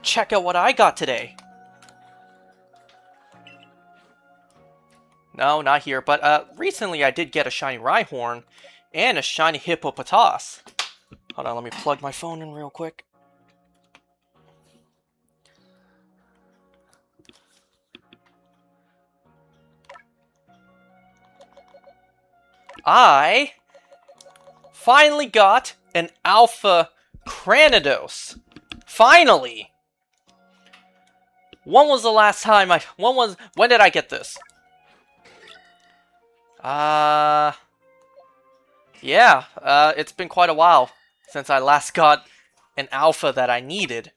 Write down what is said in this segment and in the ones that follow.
check out what I got today. No, not here, but recently I did get a shiny Rhyhorn and a shiny Hippopotas. Hold on, let me plug my phone in real quick. I finally got an Alpha Cranidos. Finally! When was the last time when did I get this? Yeah, it's been quite a while since I last got an alpha that I needed.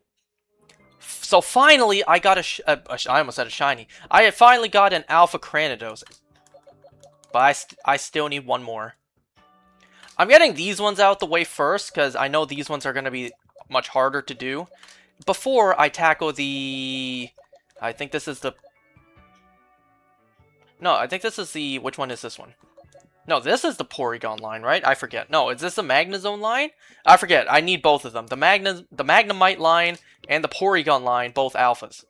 So finally, I got I almost said a shiny. I finally got an Alpha Cranidos. But I still need one more. I'm getting these ones out the way first, because I know these ones are going to be much harder to do. Before I tackle the... I think this is the... No, I think this is the... Which one is this one? No, this is the Porygon line, right? I forget. No, is this the Magnezone line? I forget. I need both of them. The Magnemite line and the Porygon line, both alphas.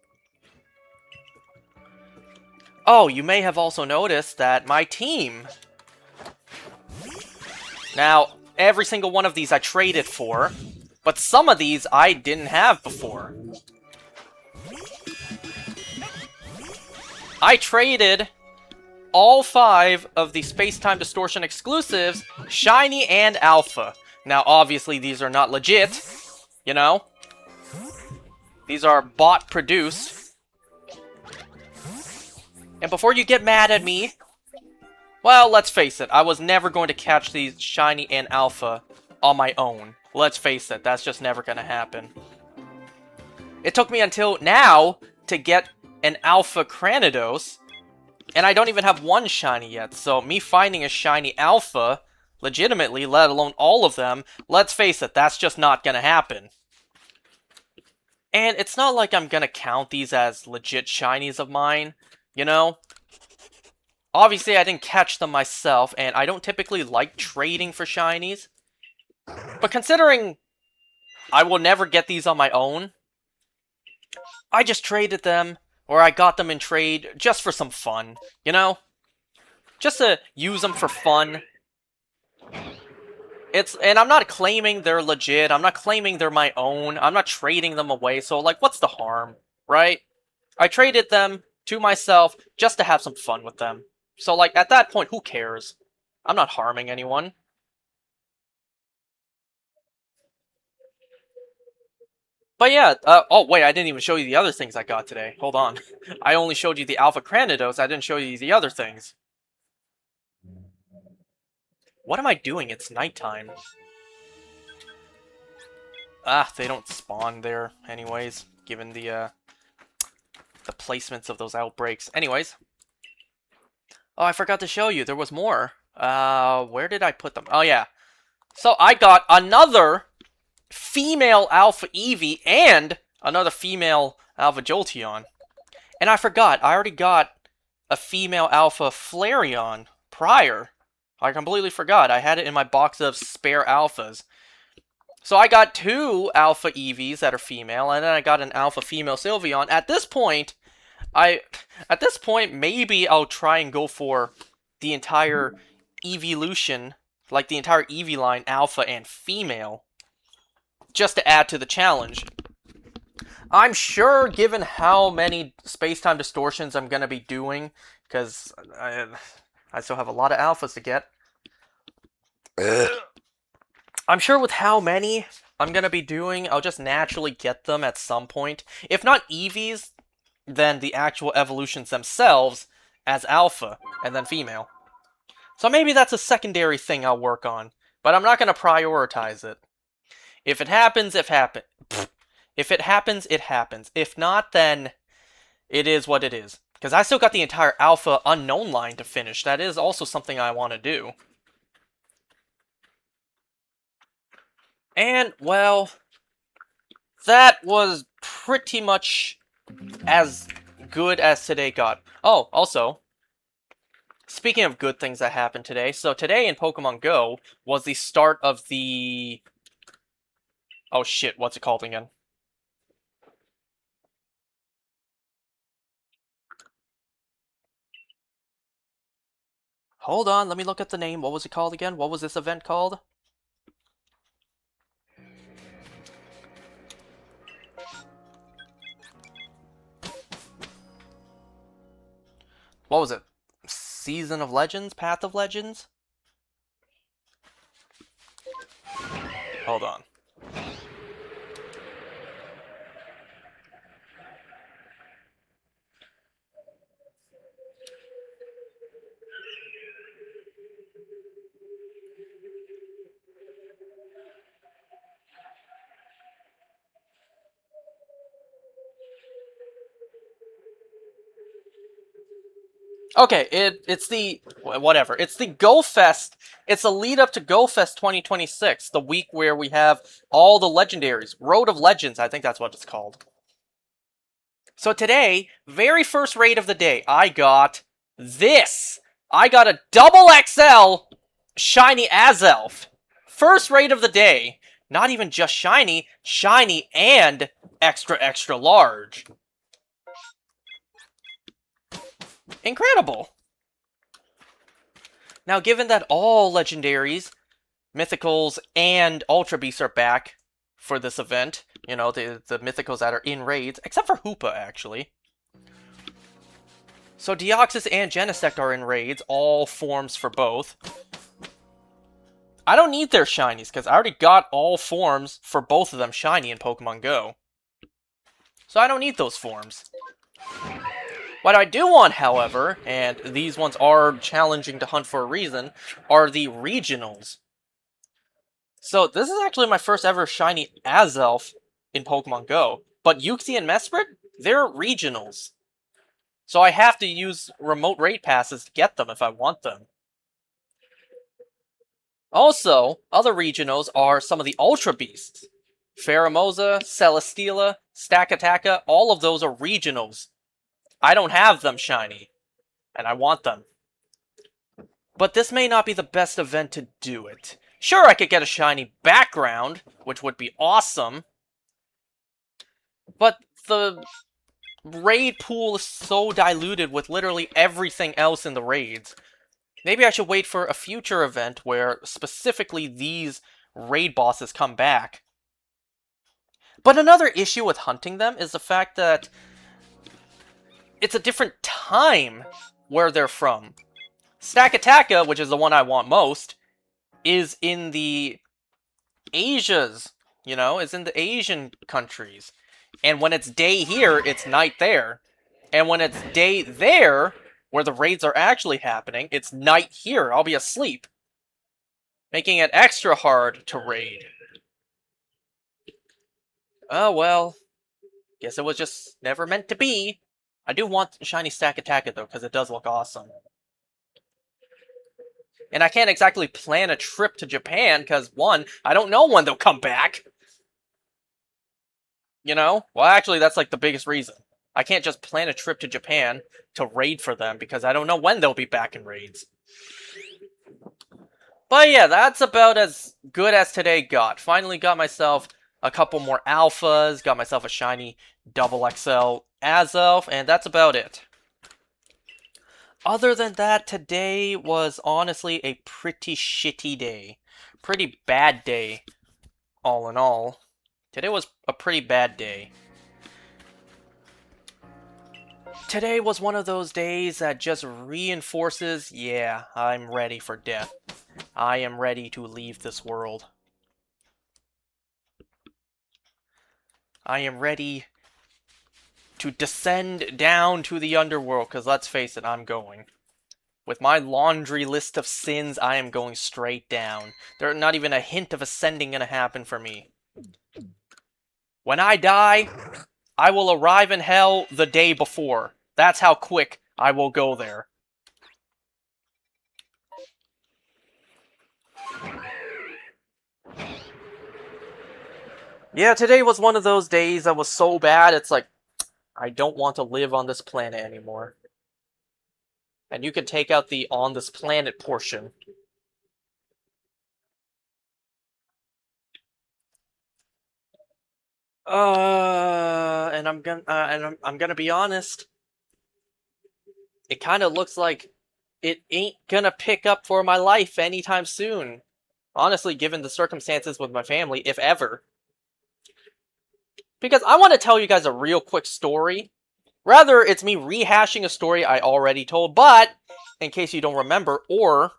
Oh, you may have also noticed that my team... Now, every single one of these I traded for, but some of these I didn't have before. I traded all 5 of the Space-Time Distortion exclusives, Shiny and Alpha. Now, obviously, these are not legit, you know? These are bot-produced. And before you get mad at me, well, let's face it, I was never going to catch these Shiny and Alpha on my own. Let's face it, that's just never going to happen. It took me until now to get an Alpha Cranidos, and I don't even have one shiny yet, so me finding a shiny Alpha, legitimately, let alone all of them, let's face it, that's just not gonna happen. And it's not like I'm gonna count these as legit shinies of mine, you know? Obviously, I didn't catch them myself, and I don't typically like trading for shinies. But considering I will never get these on my own, I just traded them, or I got them in trade just for some fun, you know? Just to use them for fun. And I'm not claiming they're legit, I'm not claiming they're my own, I'm not trading them away, so like, what's the harm, right? I traded them to myself just to have some fun with them. So like, at that point, who cares? I'm not harming anyone. But yeah, oh wait, I didn't even show you the other things I got today. Hold on. I only showed you the Alpha Cranidos, I didn't show you the other things. What am I doing? It's nighttime. Ah, they don't spawn there anyways, given the placements of those outbreaks. Anyways. Oh, I forgot to show you, there was more. Where did I put them? Oh yeah. So I got another female Alpha Eevee and another female Alpha Jolteon. And I forgot, I already got a female Alpha Flareon prior. I completely forgot. I had it in my box of spare alphas. So I got 2 Alpha Eevees that are female, and then I got an Alpha Female Sylveon. At this point, maybe I'll try and go for the entire evolution, like the entire Eevee line, Alpha and Female, just to add to the challenge. I'm sure, given how many space-time distortions I'm gonna be doing, because I still have a lot of alphas to get. I'm sure with how many I'm gonna be doing, I'll just naturally get them at some point. If not Eevees, then the actual evolutions themselves as alpha, and then female. So maybe that's a secondary thing I'll work on, but I'm not gonna prioritize it. If it happens, If it happens, it happens. If not, then it is what it is. Because I still got the entire Alpha Unknown line to finish. That is also something I want to do. And, well, that was pretty much as good as today got. Oh, also, speaking of good things that happened today, so today in Pokemon Go was the start of the... Oh shit, what's it called again? Hold on, let me look at the name. What was it called again? What was this event called? What was it? Season of Legends? Path of Legends? Hold on. Okay, it's the whatever. It's the Go Fest. It's a lead up to Go Fest 2026, the week where we have all the legendaries. Road of Legends, I think that's what it's called. So today, very first raid of the day, I got this. I got a double XL shiny Azelf. First raid of the day. Not even just shiny, shiny and extra extra large. Incredible. Now, given that all legendaries, mythicals, and ultra beasts are back for this event, you know, the mythicals that are in raids, except for Hoopa, actually. So Deoxys and Genesect are in raids, all forms for both. I don't need their shinies, because I already got all forms for both of them shiny in Pokemon Go. So I don't need those forms. What I do want, however, and these ones are challenging to hunt for a reason, are the regionals. So this is actually my first ever shiny Azelf in Pokemon Go. But Uxie and Mesprit, they're regionals. So I have to use remote raid passes to get them if I want them. Also, other regionals are some of the Ultra Beasts. Pheromosa, Celesteela, Stakataka, all of those are regionals. I don't have them shiny, and I want them. But this may not be the best event to do it. Sure, I could get a shiny background, which would be awesome. But the raid pool is so diluted with literally everything else in the raids. Maybe I should wait for a future event where specifically these raid bosses come back. But another issue with hunting them is the fact that it's a different time where they're from. Stakataka, which is the one I want most, is in the Asias, you know, is in the Asian countries. And when it's day here, it's night there. And when it's day there, where the raids are actually happening, it's night here. I'll be asleep. Making it extra hard to raid. Oh well. Guess it was just never meant to be. I do want shiny Stakataka though, because it does look awesome. And I can't exactly plan a trip to Japan, because one, I don't know when they'll come back. You know? Well, actually, that's like the biggest reason. I can't just plan a trip to Japan to raid for them, because I don't know when they'll be back in raids. But yeah, that's about as good as today got. Finally got myself a couple more alphas, got myself a shiny double XL Azelf, and that's about it. Other than that, today was honestly a pretty shitty day. Pretty bad day, all in all. Today was a pretty bad day. Today was one of those days that just reinforces, yeah, I'm ready for death. I am ready to leave this world. I am ready to descend down to the underworld, because let's face it, I'm going. With my laundry list of sins, I am going straight down. There's not even a hint of ascending gonna happen for me. When I die, I will arrive in hell the day before. That's how quick I will go there. Yeah, today was one of those days that was so bad, it's like, I don't want to live on this planet anymore. And you can take out the on this planet portion. And I'm gonna be honest. It kind of looks like it ain't gonna pick up for my life anytime soon. Honestly, given the circumstances with my family, if ever. Because I want to tell you guys a real quick story. Rather, it's me rehashing a story I already told, but in case you don't remember, or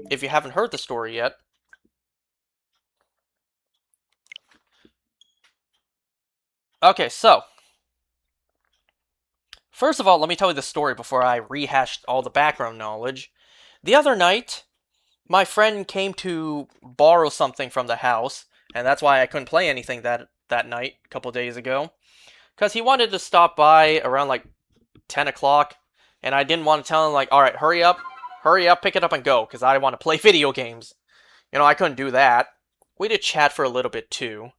if you haven't heard the story yet. Okay, so first of all, let me tell you the story before I rehashed all the background knowledge. The other night, my friend came to borrow something from the house, and that's why I couldn't play anything that night a couple days ago. Because he wanted to stop by around like 10 o'clock, and I didn't want to tell him, like, alright, hurry up, pick it up and go, because I want to play video games. I couldn't do that. We did chat for a little bit too.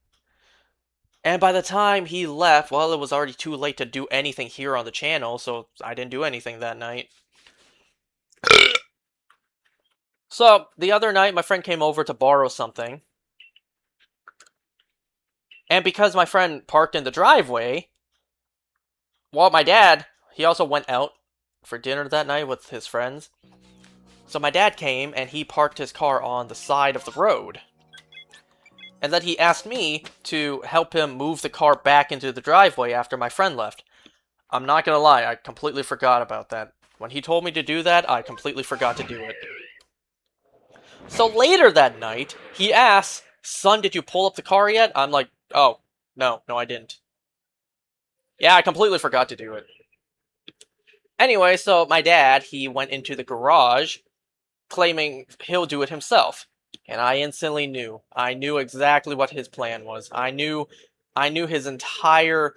And by the time he left, well, it was already too late to do anything here on the channel, so I didn't do anything that night. So, the other night, my friend came over to borrow something. And because my friend parked in the driveway, well, my dad, he also went out for dinner that night with his friends. So my dad came, and he parked his car on the side of the road. And then he asked me to help him move the car back into the driveway after my friend left. I'm not gonna lie, I completely forgot about that. When he told me to do that, I completely forgot to do it. So later that night, he asks, "Son, did you pull up the car yet?" I'm like, "Oh, no, I didn't." Yeah, I completely forgot to do it. Anyway, so my dad, he went into the garage, claiming he'll do it himself. And I instantly knew. I knew exactly what his plan was. I knew his entire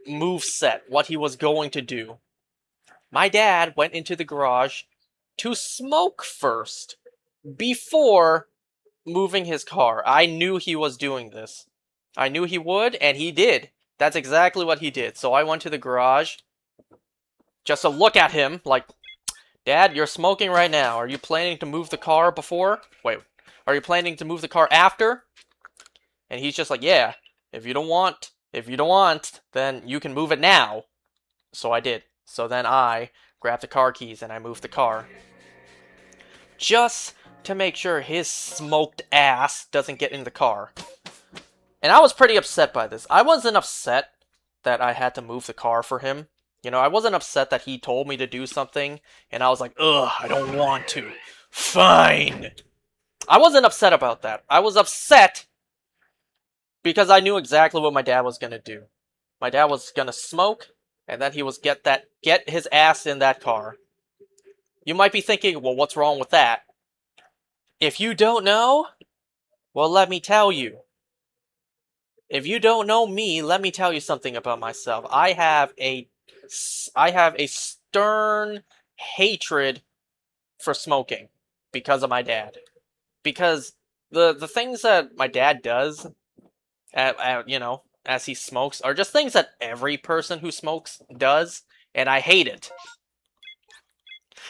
move set, what he was going to do. My dad went into the garage to smoke first before moving his car. I knew he was doing this. I knew he would, and he did. That's exactly what he did. So I went to the garage just to look at him, like, "Dad, you're smoking right now. Are you planning to move the car before? Wait, are you planning to move the car after?" And he's just like, "Yeah, if you don't want, then you can move it now." So I did. So then I grabbed the car keys and I moved the car. Just to make sure his smoked ass doesn't get in the car. And I was pretty upset by this. I wasn't upset that I had to move the car for him. I wasn't upset that he told me to do something, and I was like, "Ugh, I don't want to. Fine." I wasn't upset about that. I was upset because I knew exactly what my dad was gonna do. My dad was gonna smoke, and then he was get his ass in that car. You might be thinking, well, what's wrong with that? If you don't know, well, let me tell you. If you don't know me, let me tell you something about myself. I have a stern hatred for smoking because of my dad. Because the things that my dad does, as he smokes, are just things that every person who smokes does, and I hate it.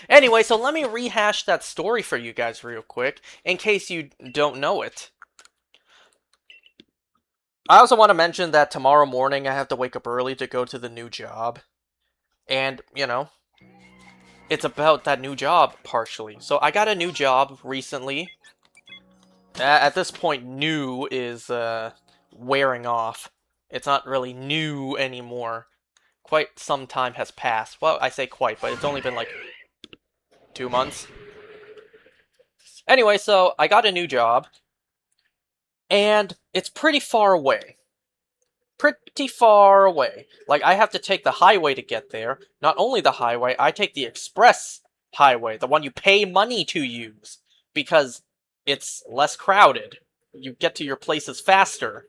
Anyway, so let me rehash that story for you guys real quick, in case you don't know it. I also want to mention that tomorrow morning I have to wake up early to go to the new job. And, it's about that new job, partially. So I got a new job recently. At this point, new is wearing off. It's not really new anymore. Quite some time has passed. Well, I say quite, but it's only been like 2 months. Anyway, so I got a new job. And it's pretty far away. Pretty far away. Like, I have to take the highway to get there. Not only the highway, I take the express highway, the one you pay money to use, because it's less crowded. You get to your places faster.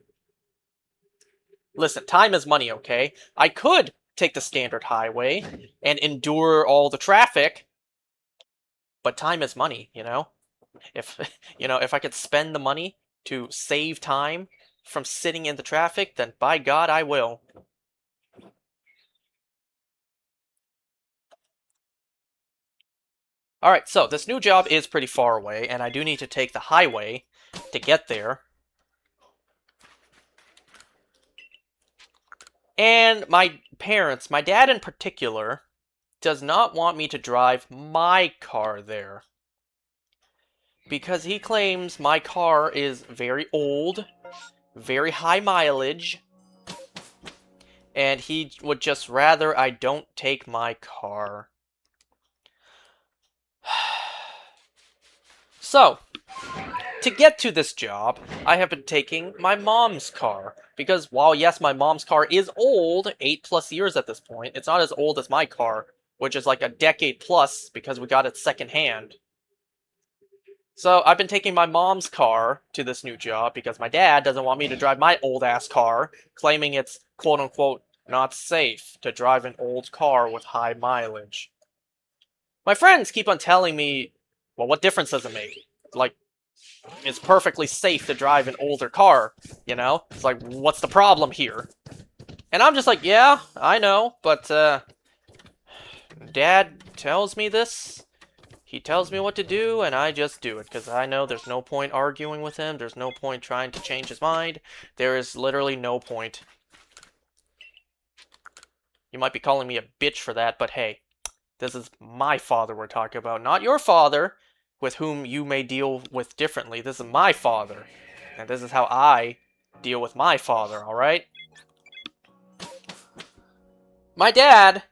Listen, time is money, okay? I could take the standard highway and endure all the traffic, but time is money, If, if I could spend the money to save time from sitting in the traffic, then by God, I will. Alright, so this new job is pretty far away, and I do need to take the highway to get there. And my parents, my dad in particular, does not want me to drive my car there. Because he claims my car is very old, very high mileage, and he would just rather I don't take my car. So, to get to this job, I have been taking my mom's car. Because while, yes, my mom's car is old, 8+ years at this point, it's not as old as my car, which is like a decade plus because we got it secondhand. So I've been taking my mom's car to this new job because my dad doesn't want me to drive my old-ass car, claiming it's quote-unquote not safe to drive an old car with high mileage. My friends keep on telling me, well, what difference does it make? Like, it's perfectly safe to drive an older car, you know? It's like, what's the problem here? And I'm just like, yeah, I know, but, Dad tells me this. He tells me what to do, and I just do it, because I know there's no point arguing with him, there's no point trying to change his mind, there is literally no point. You might be calling me a bitch for that, but hey, this is my father we're talking about, not your father, with whom you may deal with differently. This is my father, and this is how I deal with my father, alright? My dad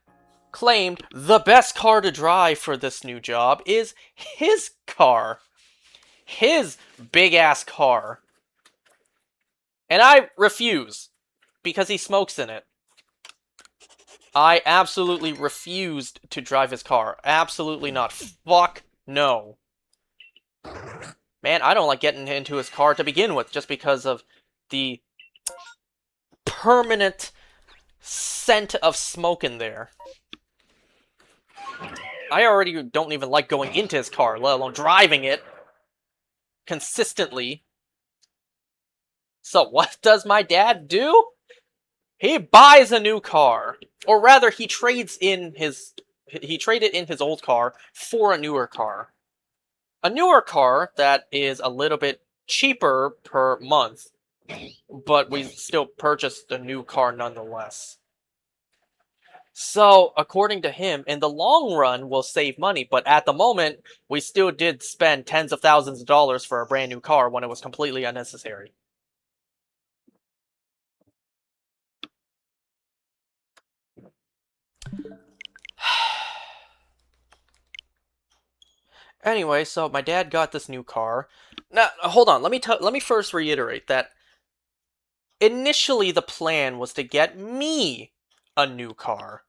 claimed the best car to drive for this new job is his car. His big-ass car. And I refuse, because he smokes in it. I absolutely refused to drive his car. Absolutely not. Fuck no. Man, I don't like getting into his car to begin with, just because of the permanent scent of smoke in there. I already don't even like going into his car, let alone driving it consistently. So what does my dad do? He buys a new car. Or rather, he traded in his old car for a newer car. A newer car that is a little bit cheaper per month, but we still purchased a new car nonetheless. So, according to him, in the long run, we'll save money, but at the moment, we still did spend tens of thousands of dollars for a brand new car when it was completely unnecessary. Anyway, so my dad got this new car. Now, hold on. Let me first reiterate that initially the plan was to get me a new car.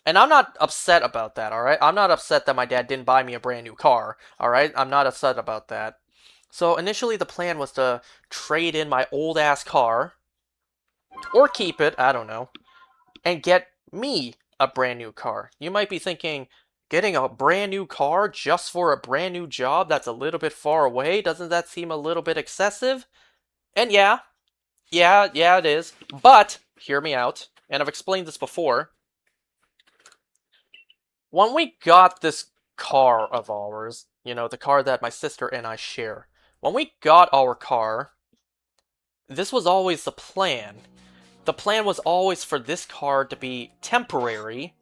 And I'm not upset about that, alright? I'm not upset that my dad didn't buy me a brand new car, alright? I'm not upset about that. So initially the plan was to trade in my old ass car, or keep it, I don't know, and get me a brand new car. You might be thinking, getting a brand new car just for a brand new job that's a little bit far away, doesn't that seem a little bit excessive? And yeah, it is. But, hear me out, and I've explained this before. When we got this car of ours, you know, the car that my sister and I share, when we got our car, this was always the plan. The plan was always for this car to be temporary,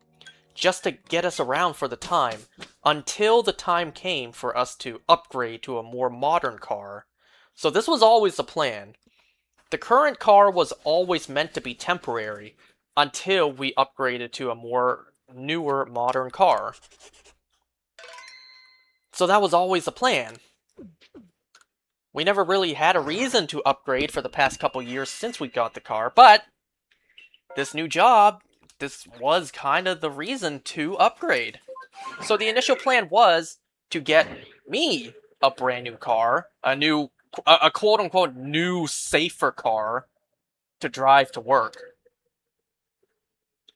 just to get us around for the time, until the time came for us to upgrade to a more modern car. So this was always the plan. The current car was always meant to be temporary, until we upgraded to a more newer, modern car. So that was always the plan. We never really had a reason to upgrade for the past couple years since we got the car, but this new job, this was kind of the reason to upgrade. So the initial plan was to get me a brand new car, a quote-unquote new, safer car to drive to work.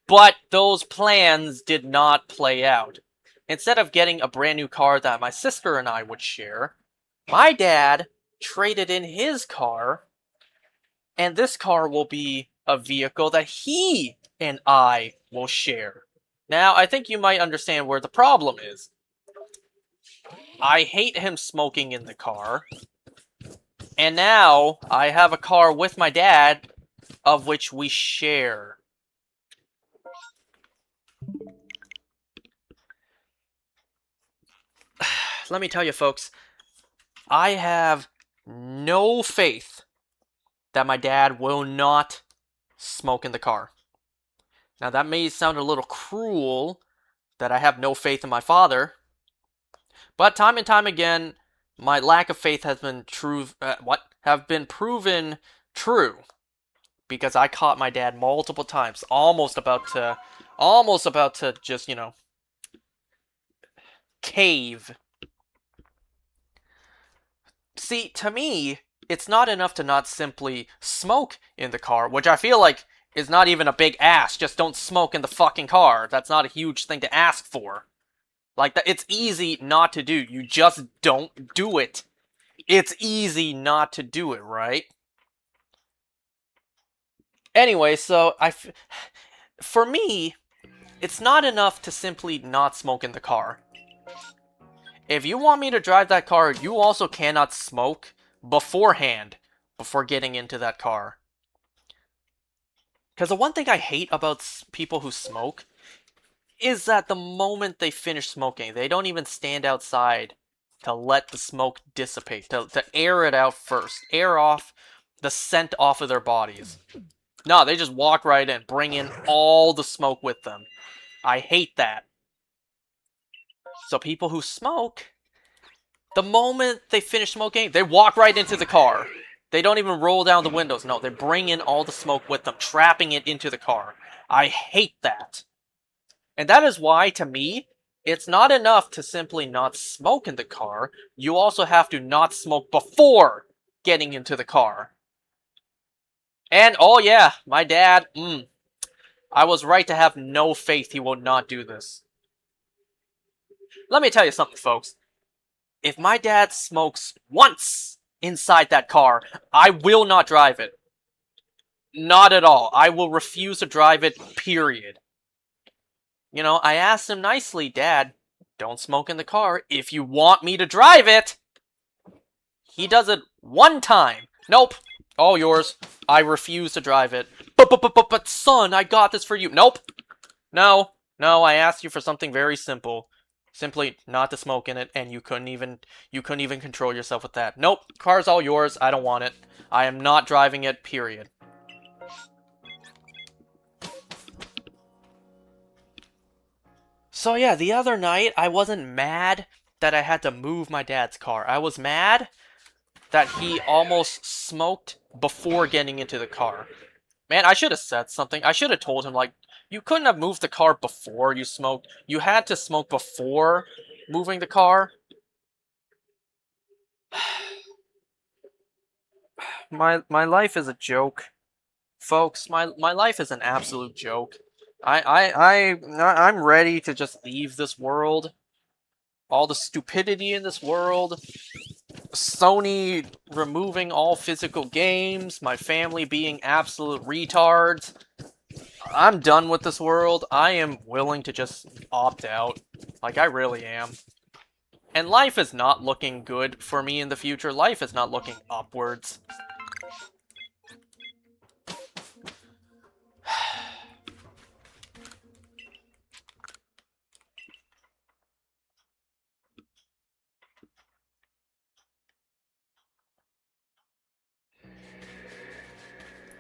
But those plans did not play out. Instead of getting a brand new car that my sister and I would share, my dad traded in his car, and this car will be a vehicle that he and I will share. Now, I think you might understand where the problem is. I hate him smoking in the car, and now I have a car with my dad, of which we share. let me tell you, folks, I have no faith that my dad will not smoke in the car. Now, that may sound a little cruel that I have no faith in my father, but time and time again, my lack of faith has been proven true because I caught my dad multiple times, almost about to just cave. See, to me, it's not enough to not simply smoke in the car, which I feel like is not even a big ask. Just don't smoke in the fucking car. That's not a huge thing to ask for. Like, it's easy not to do. You just don't do it. It's easy not to do it, right? Anyway, for me, it's not enough to simply not smoke in the car. If you want me to drive that car, you also cannot smoke beforehand, before getting into that car. Because the one thing I hate about people who smoke is that the moment they finish smoking, they don't even stand outside to let the smoke dissipate, to air it out first, air off the scent off of their bodies. No, they just walk right in, bring in all the smoke with them. I hate that. So people who smoke, the moment they finish smoking, they walk right into the car. They don't even roll down the windows. No, they bring in all the smoke with them, trapping it into the car. I hate that. And that is why, to me, it's not enough to simply not smoke in the car. You also have to not smoke before getting into the car. And, oh yeah, my dad, I was right to have no faith he will not do this. Let me tell you something, folks. If my dad smokes once inside that car, I will not drive it. Not at all. I will refuse to drive it, period. I asked him nicely, Dad, don't smoke in the car if you want me to drive it. He does it one time. Nope. All yours. I refuse to drive it. But son, I got this for you. Nope. No, I asked you for something very simple. Simply not to smoke in it, and you couldn't even control yourself with that. Nope, car's all yours. I don't want it. I am not driving it, period. So yeah, the other night, I wasn't mad that I had to move my dad's car. I was mad that he almost smoked before getting into the car. Man, I should have said something. I should have told him, like, you couldn't have moved the car before you smoked. You had to smoke before moving the car. My life is a joke. Folks, my life is an absolute joke. I'm ready to just leave this world. All the stupidity in this world. Sony removing all physical games. My family being absolute retards. I'm done with this world. I am willing to just opt out. Like, I really am. And life is not looking good for me in the future. Life is not looking upwards.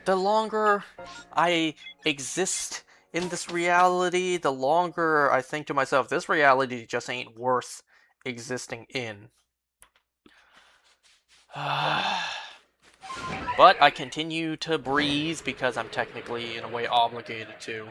The longer I exist in this reality, the longer I think to myself, this reality just ain't worth existing in. But I continue to breathe because I'm technically, in a way, obligated to.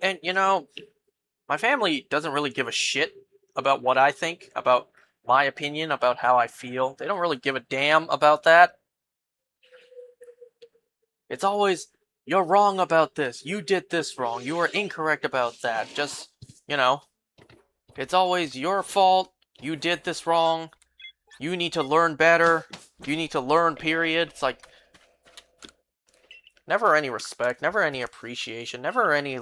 And, my family doesn't really give a shit about what I think, about my opinion, about how I feel. They don't really give a damn about that. It's always, you're wrong about this. You did this wrong. You were incorrect about that. Just, it's always your fault. You did this wrong. You need to learn better. You need to learn, period. It's like, never any respect, never any appreciation, never any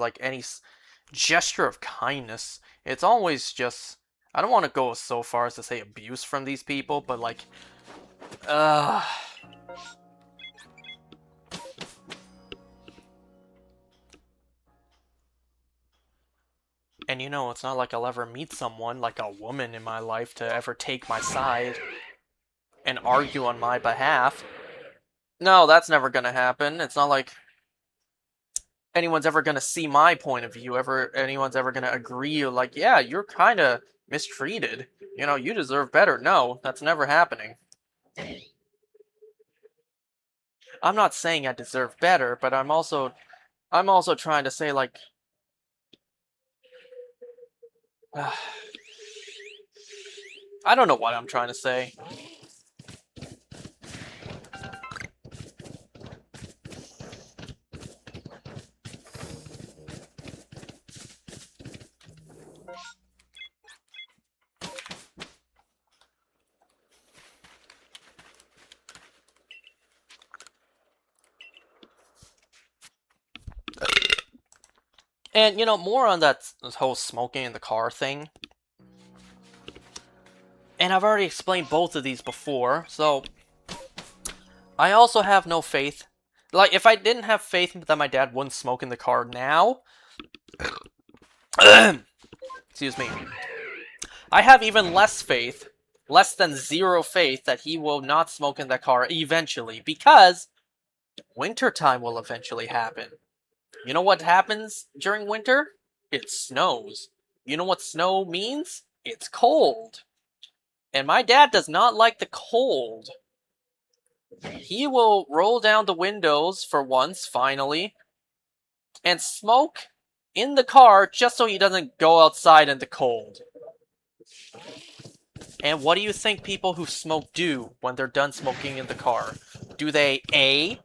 gesture of kindness. It's always just I don't want to go so far as to say abuse from these people, but like, uh... And you know, it's not like I'll ever meet someone, like a woman in my life, to ever take my side and argue on my behalf. No, that's never gonna happen. It's not like anyone's ever gonna see my point of view, anyone's ever gonna agree, like, yeah, you're kinda mistreated. You know, you deserve better. No, that's never happening. I'm not saying I deserve better, but I'm also trying to say, like, I don't know what I'm trying to say. And, you know, more on that whole smoking in the car thing. And I've already explained both of these before, so I also have no faith. Like, if I didn't have faith that my dad wouldn't smoke in the car now, excuse me, I have even less faith, less than zero faith, that he will not smoke in the car eventually, because wintertime will eventually happen. You know what happens during winter? It snows. You know what snow means? It's cold. And my dad does not like the cold. He will roll down the windows for once, finally, and smoke in the car just so he doesn't go outside in the cold. And what do you think people who smoke do when they're done smoking in the car? Do they A,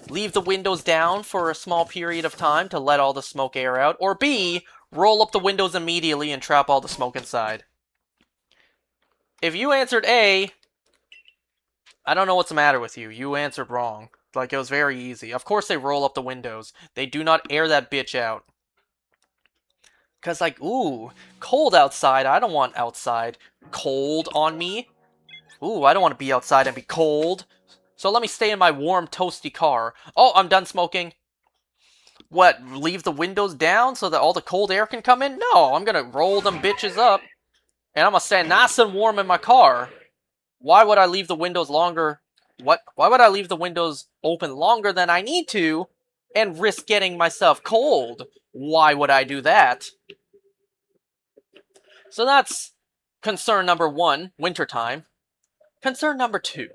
leave the windows down for a small period of time to let all the smoke air out, or B, roll up the windows immediately and trap all the smoke inside? If you answered A, I don't know what's the matter with you. You answered wrong. Like, it was very easy. Of course they roll up the windows. They do not air that bitch out. Because, like, ooh, cold outside. I don't want outside cold on me. Ooh, I don't want to be outside and be cold. So let me stay in my warm, toasty car. Oh, I'm done smoking. What, leave the windows down so that all the cold air can come in? No, I'm gonna roll them bitches up. And I'm gonna stay nice and warm in my car. Why would I leave the windows longer? Why would I leave the windows open longer than I need to and risk getting myself cold? Why would I do that? So that's concern number one, wintertime. Concern number two.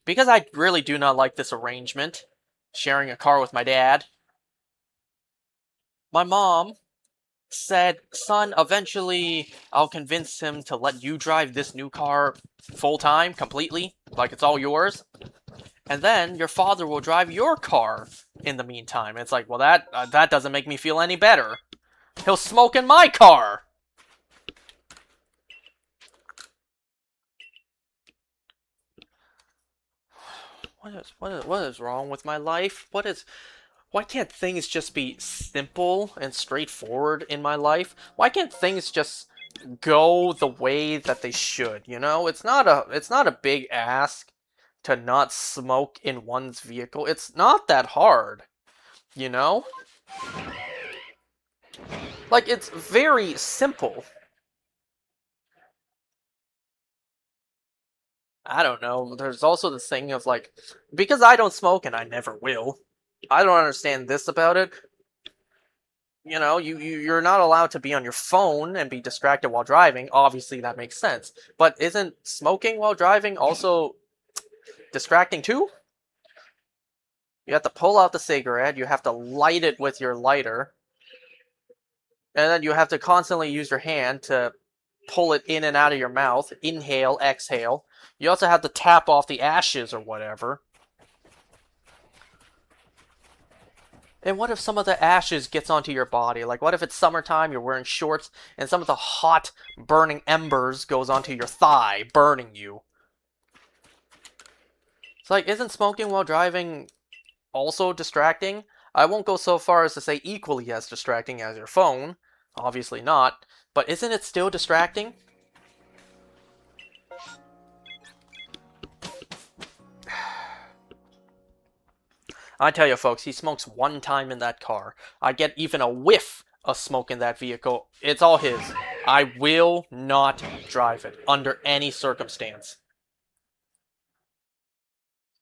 Because I really do not like this arrangement, sharing a car with my dad, my mom said, son, eventually I'll convince him to let you drive this new car full-time, completely, like it's all yours. And then your father will drive your car in the meantime. It's like, well, that doesn't make me feel any better. He'll smoke in my car! What is wrong with my life? Why can't things just be simple and straightforward in my life? Why can't things just go the way that they should, you know? It's not a big ask to not smoke in one's vehicle. It's not that hard, you know? Like, it's very simple. I don't know. There's also this thing of, like, because I don't smoke and I never will, I don't understand this about it. You know, you're not allowed to be on your phone and be distracted while driving. Obviously, that makes sense. But isn't smoking while driving also distracting too? You have to pull out the cigarette, you have to light it with your lighter, and then you have to constantly use your hand to pull it in and out of your mouth, inhale, exhale. You also have to tap off the ashes or whatever. And what if some of the ashes gets onto your body? Like, what if it's summertime, you're wearing shorts, and some of the hot, burning embers goes onto your thigh, burning you? It's like, isn't smoking while driving also distracting? I won't go so far as to say equally as distracting as your phone. Obviously not. But isn't it still distracting? I tell you, folks, he smokes one time in that car. I get even a whiff of smoke in that vehicle. It's all his. I will not drive it under any circumstance.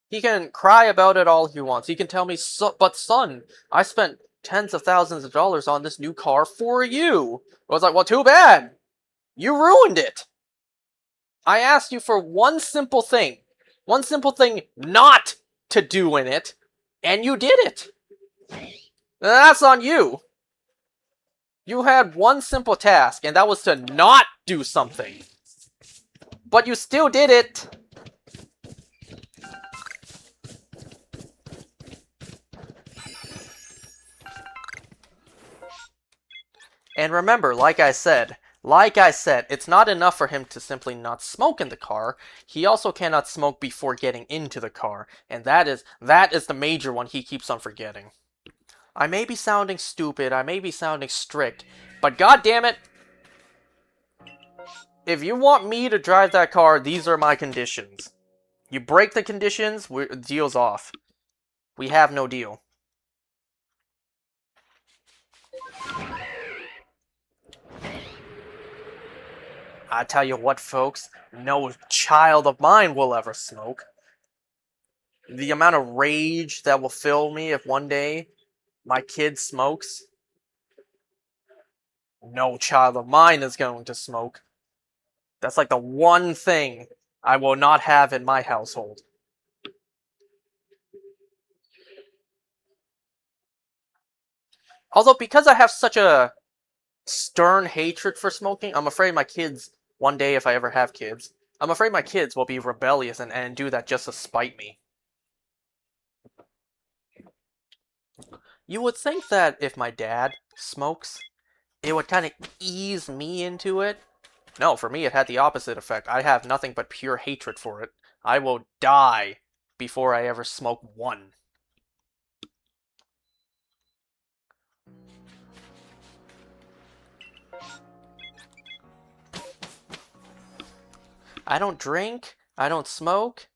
He can cry about it all he wants. He can tell me, but son, I spent tens of thousands of dollars on this new car for you. I was like, well, too bad. You ruined it. I asked you for one simple thing not to do in it, and you did it. That's on you. You had one simple task, and that was to not do something. But you still did it. And remember, like I said, it's not enough for him to simply not smoke in the car. He also cannot smoke before getting into the car. And that is the major one he keeps on forgetting. I may be sounding stupid, I may be sounding strict, but god damn it, if you want me to drive that car, these are my conditions. You break the conditions, deal's off. We have no deal. I tell you what, folks, no child of mine will ever smoke. The amount of rage that will fill me if one day my kid smokes. No child of mine is going to smoke. That's like the one thing I will not have in my household. Although, because I have such a stern hatred for smoking, I'm afraid my kids, one day if I ever have kids, I'm afraid my kids will be rebellious and do that just to spite me. You would think that if my dad smokes, it would kind of ease me into it. No, for me it had the opposite effect. I have nothing but pure hatred for it. I will die before I ever smoke one. I don't drink, I don't smoke,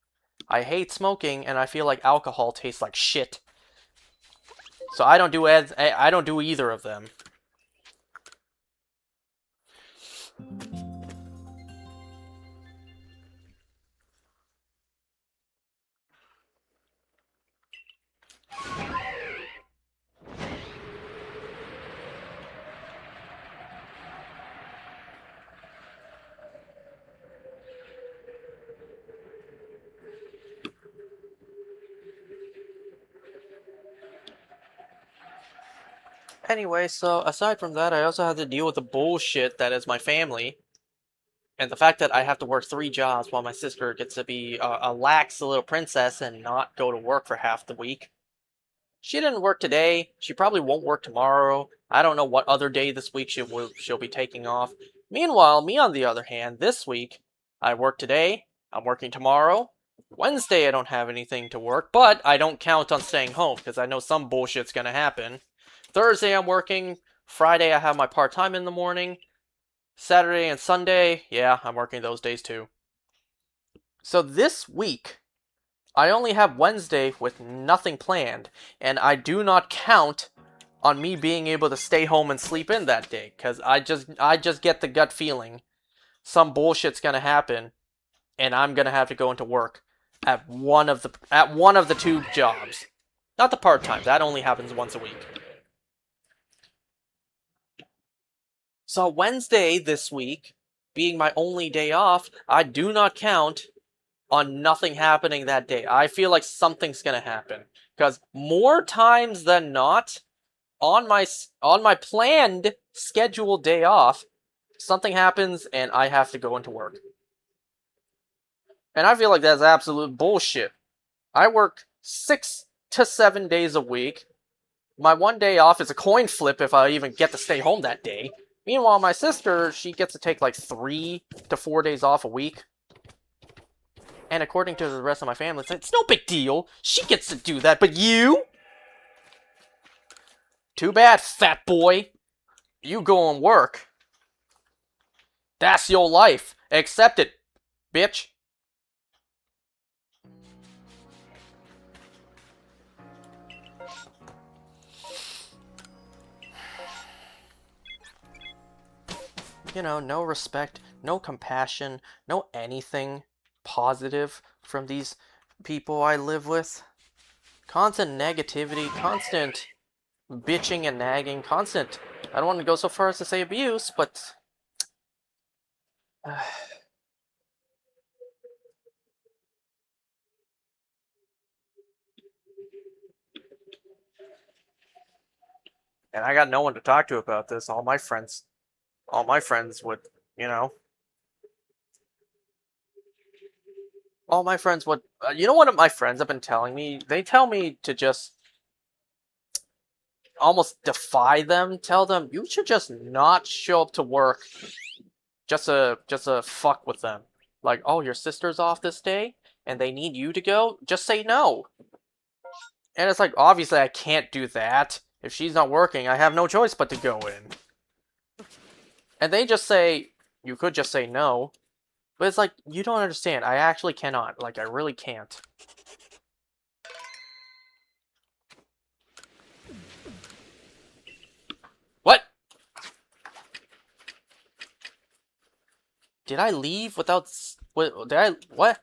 I hate smoking, and I feel like alcohol tastes like shit. So I don't do either of them. Anyway, so aside from that, I also have to deal with the bullshit that is my family. And the fact that I have to work 3 jobs while my sister gets to be a lax little princess and not go to work for half the week. She didn't work today. She probably won't work tomorrow. I don't know what other day this week she'll be taking off. Meanwhile, me on the other hand, this week, I work today, I'm working tomorrow. Wednesday I don't have anything to work, but I don't count on staying home because I know some bullshit's gonna happen. Thursday I'm working. Friday I have my part-time in the morning. Saturday and Sunday, yeah, I'm working those days too. So this week, I only have Wednesday with nothing planned, and I do not count on me being able to stay home and sleep in that day, because I just get the gut feeling some bullshit's gonna happen, and I'm gonna have to go into work at one of the 2 jobs. Not the part-time, that only happens once a week. So Wednesday this week, being my only day off, I do not count on nothing happening that day. I feel like something's gonna happen. Because more times than not, on my planned scheduled day off, something happens and I have to go into work. And I feel like that's absolute bullshit. I work 6 to 7 days a week. My one day off is a coin flip if I even get to stay home that day. Meanwhile, my sister, she gets to take like 3 to 4 days off a week. And according to the rest of my family, it's no big deal. She gets to do that, but you? Too bad, fat boy. You go and work. That's your life. Accept it, bitch. You know, no respect, no compassion, no anything positive from these people I live with. Constant negativity, constant bitching and nagging, constant. I don't want to go so far as to say abuse, but. And I got no one to talk to about this. All my friends would, you know, all my friends would. You know what my friends have been telling me? They tell me to just almost defy them. Tell them you should just not show up to work just to fuck with them. Like, oh, your sister's off this day and they need you to go? Just say no. And it's like, obviously I can't do that. If she's not working, I have no choice but to go in. And they just say, you could just say no. But it's like, you don't understand. I actually cannot. Like, I really can't. What? Did I leave without... Did I... What?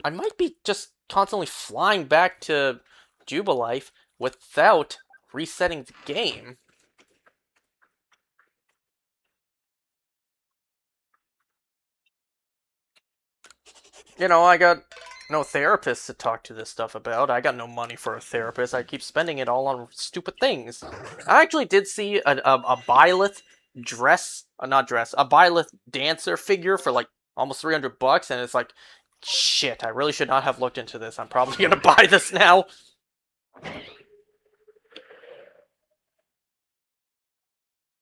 I might be just constantly flying back to Jubilife without resetting the game. You know, I got no therapist to talk to this stuff about. I got no money for a therapist. I keep spending it all on stupid things. I actually did see a Byleth dress, not dress, a Byleth dancer figure for like almost $300, and it's like, shit, I really should not have looked into this. I'm probably gonna buy this now.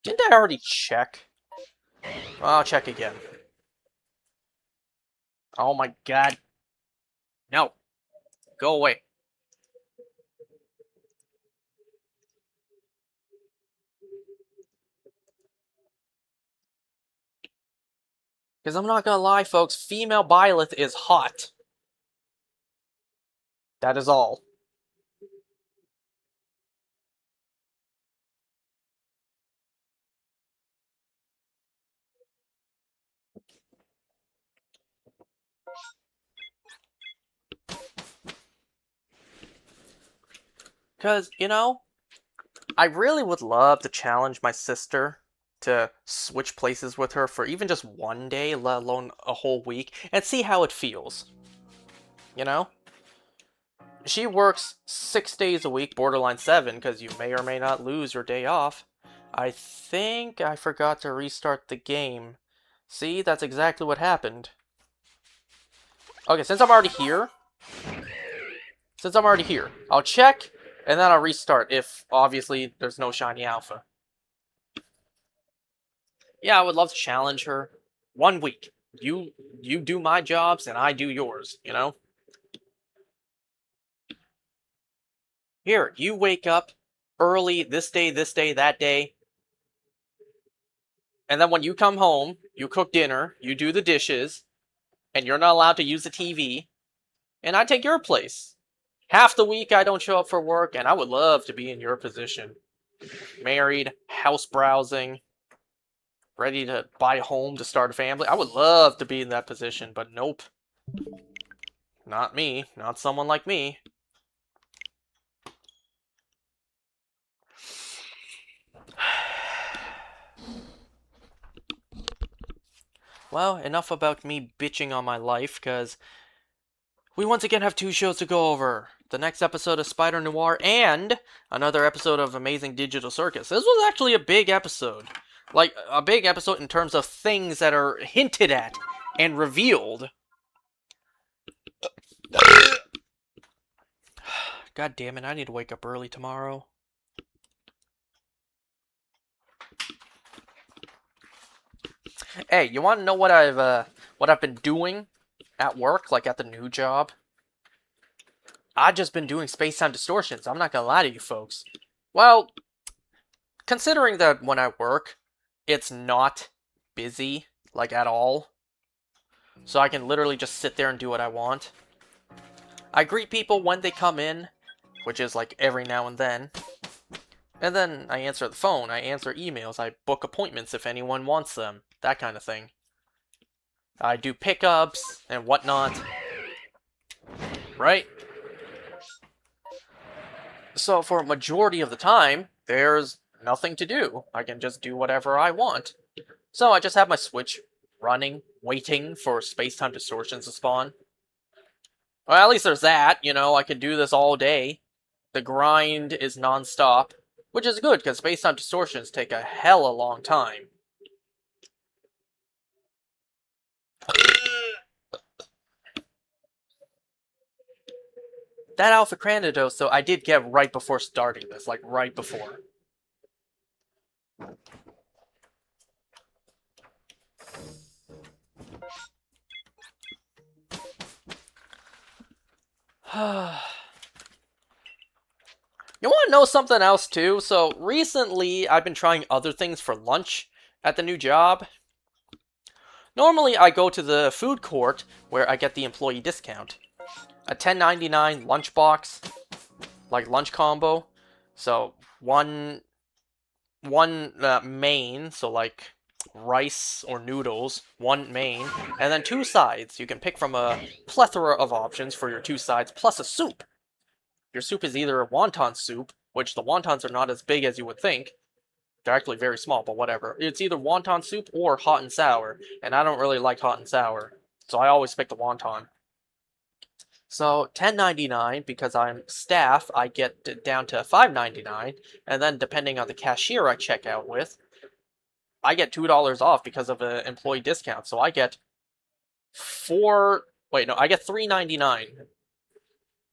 Didn't I already check? I'll check again. Oh my god. No. Go away. Because I'm not gonna lie, folks, female Byleth is hot. That is all. Because, you know, I really would love to challenge my sister to switch places with her for even just one day, let alone a whole week, and see how it feels. You know? She works 6 days a week, borderline 7, because you may or may not lose your day off. I think I forgot to restart the game. See, that's exactly what happened. Okay, since I'm already here, I'll check, and then I'll restart if, obviously, there's no shiny alpha. Yeah, I would love to challenge her. 1 week. You do my jobs and I do yours, you know? Here, you wake up early this day, that day, and then when you come home, you cook dinner, you do the dishes, and you're not allowed to use the TV, and I take your place. Half the week I don't show up for work, and I would love to be in your position. Married, house browsing, ready to buy a home to start a family. I would love to be in that position, but nope. Not me. Not someone like me. Well, enough about me bitching on my life, because we once again have 2 shows to go over. The next episode of Spider Noir and another episode of Amazing Digital Circus. This was actually a big episode. Like, a big episode in terms of things that are hinted at and revealed. God damn it, I need to wake up early tomorrow. Hey, you want to know what I've been doing at work, like at the new job? I've just been doing space-time distortions. I'm not gonna lie to you folks. Well, considering that when I work, it's not busy, like at all, so I can literally just sit there and do what I want. I greet people when they come in, which is like every now and then I answer the phone, I answer emails, I book appointments if anyone wants them, that kind of thing. I do pickups and whatnot, right? So for a majority of the time, there's nothing to do. I can just do whatever I want. So I just have my Switch running, waiting for space-time distortions to spawn. Well, at least there's that, you know, I can do this all day. The grind is non-stop, which is good, because space-time distortions take a hella long time. That Alpha Cranidose, though, I did get right before starting this, like, right before. You want to know something else, too? So, recently, I've been trying other things for lunch at the new job. Normally, I go to the food court, where I get the employee discount. A $10.99 lunchbox, like lunch combo. So, one main, so like rice or noodles, one main, and then two sides. You can pick from a plethora of options for your two sides, plus a soup. Your soup is either a wonton soup, which the wontons are not as big as you would think. They're actually very small, but whatever. It's either wonton soup or hot and sour, and I don't really like hot and sour, so I always pick the wonton. So $10.99, because I'm staff, I get down to $5.99, and then depending on the cashier I check out with, I get $2 off because of an employee discount. So I get I get $3.99.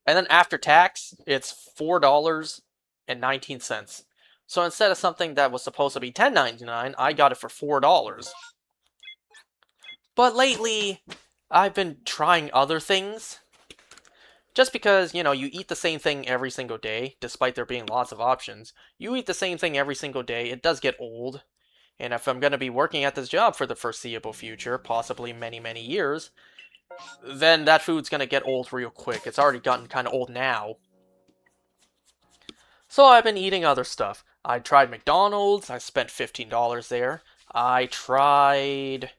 And then after tax, it's $4.19. So instead of something that was supposed to be $10.99, I got it for $4. But lately, I've been trying other things. Just because, you know, you eat the same thing every single day, despite there being lots of options. You eat the same thing every single day, it does get old. And if I'm going to be working at this job for the foreseeable future, possibly many, many years, then that food's going to get old real quick. It's already gotten kind of old now. So I've been eating other stuff. I tried McDonald's, I spent $15 there. I tried...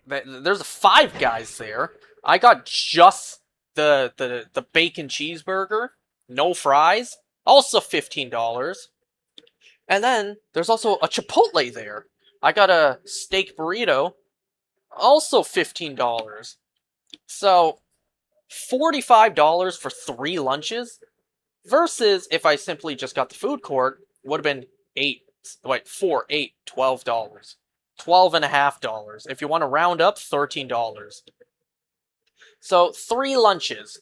there's a Five Guys there. I got just the bacon cheeseburger, no fries, also $15. And then there's also a Chipotle there. I got a steak burrito, also $15. So $45 for 3 lunches versus if I simply just got the food court would have been $12. $12.50. If you want to round up, $13. So 3 lunches.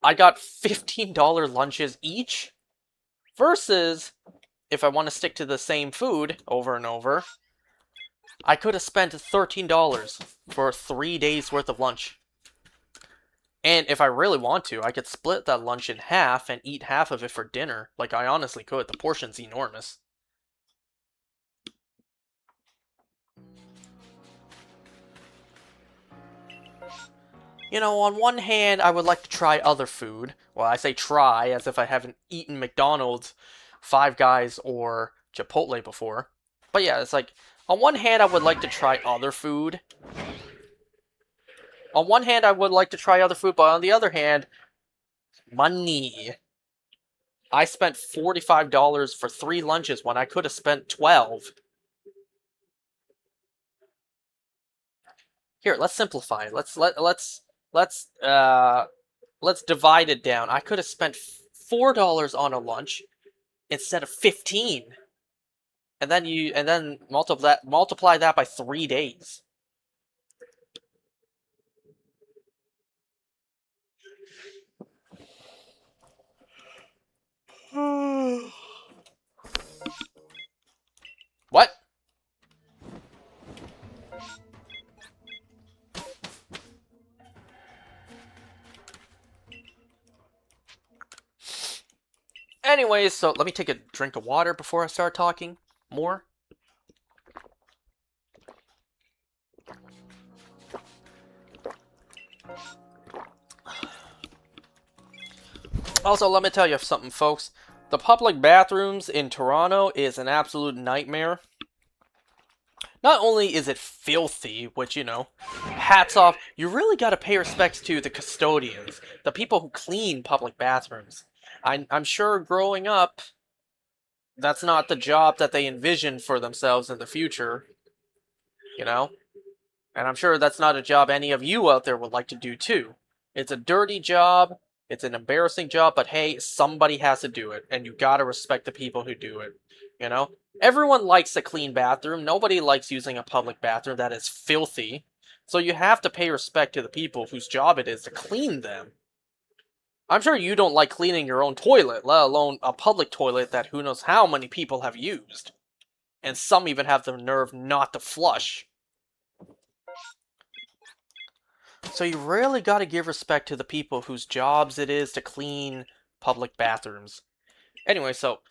I got $15 lunches each versus if I want to stick to the same food over and over, I could have spent $13 for 3 days worth of lunch. And if I really want to, I could split that lunch in half and eat half of it for dinner. Like, I honestly could. The portion's enormous. You know, on one hand, I would like to try other food. Well, I say try as if I haven't eaten McDonald's, Five Guys, or Chipotle before. But yeah, it's like, on one hand, I would like to try other food. On one hand, I would like to try other food, but on the other hand, money. I spent $45 for 3 lunches when I could have spent 12. Here, let's simplify it. Let's divide it down. I could have spent $4 on a lunch instead of 15. And then multiply that by 3 days. What? Anyway, Anyways, so let me take a drink of water before I start talking more. Also, let me tell you something, folks. The public bathrooms in Toronto is an absolute nightmare. Not only is it filthy, which, hats off, you really gotta pay respects to the custodians, the people who clean public bathrooms. I'm sure growing up, that's not the job that they envisioned for themselves in the future, you know? And I'm sure that's not a job any of you out there would like to do too. It's a dirty job, it's an embarrassing job, but hey, somebody has to do it, and you gotta respect the people who do it, you know? Everyone likes a clean bathroom. Nobody likes using a public bathroom that is filthy. So you have to pay respect to the people whose job it is to clean them. I'm sure you don't like cleaning your own toilet, let alone a public toilet that who knows how many people have used. And some even have the nerve not to flush. So you really gotta give respect to the people whose jobs it is to clean public bathrooms. Anyway, so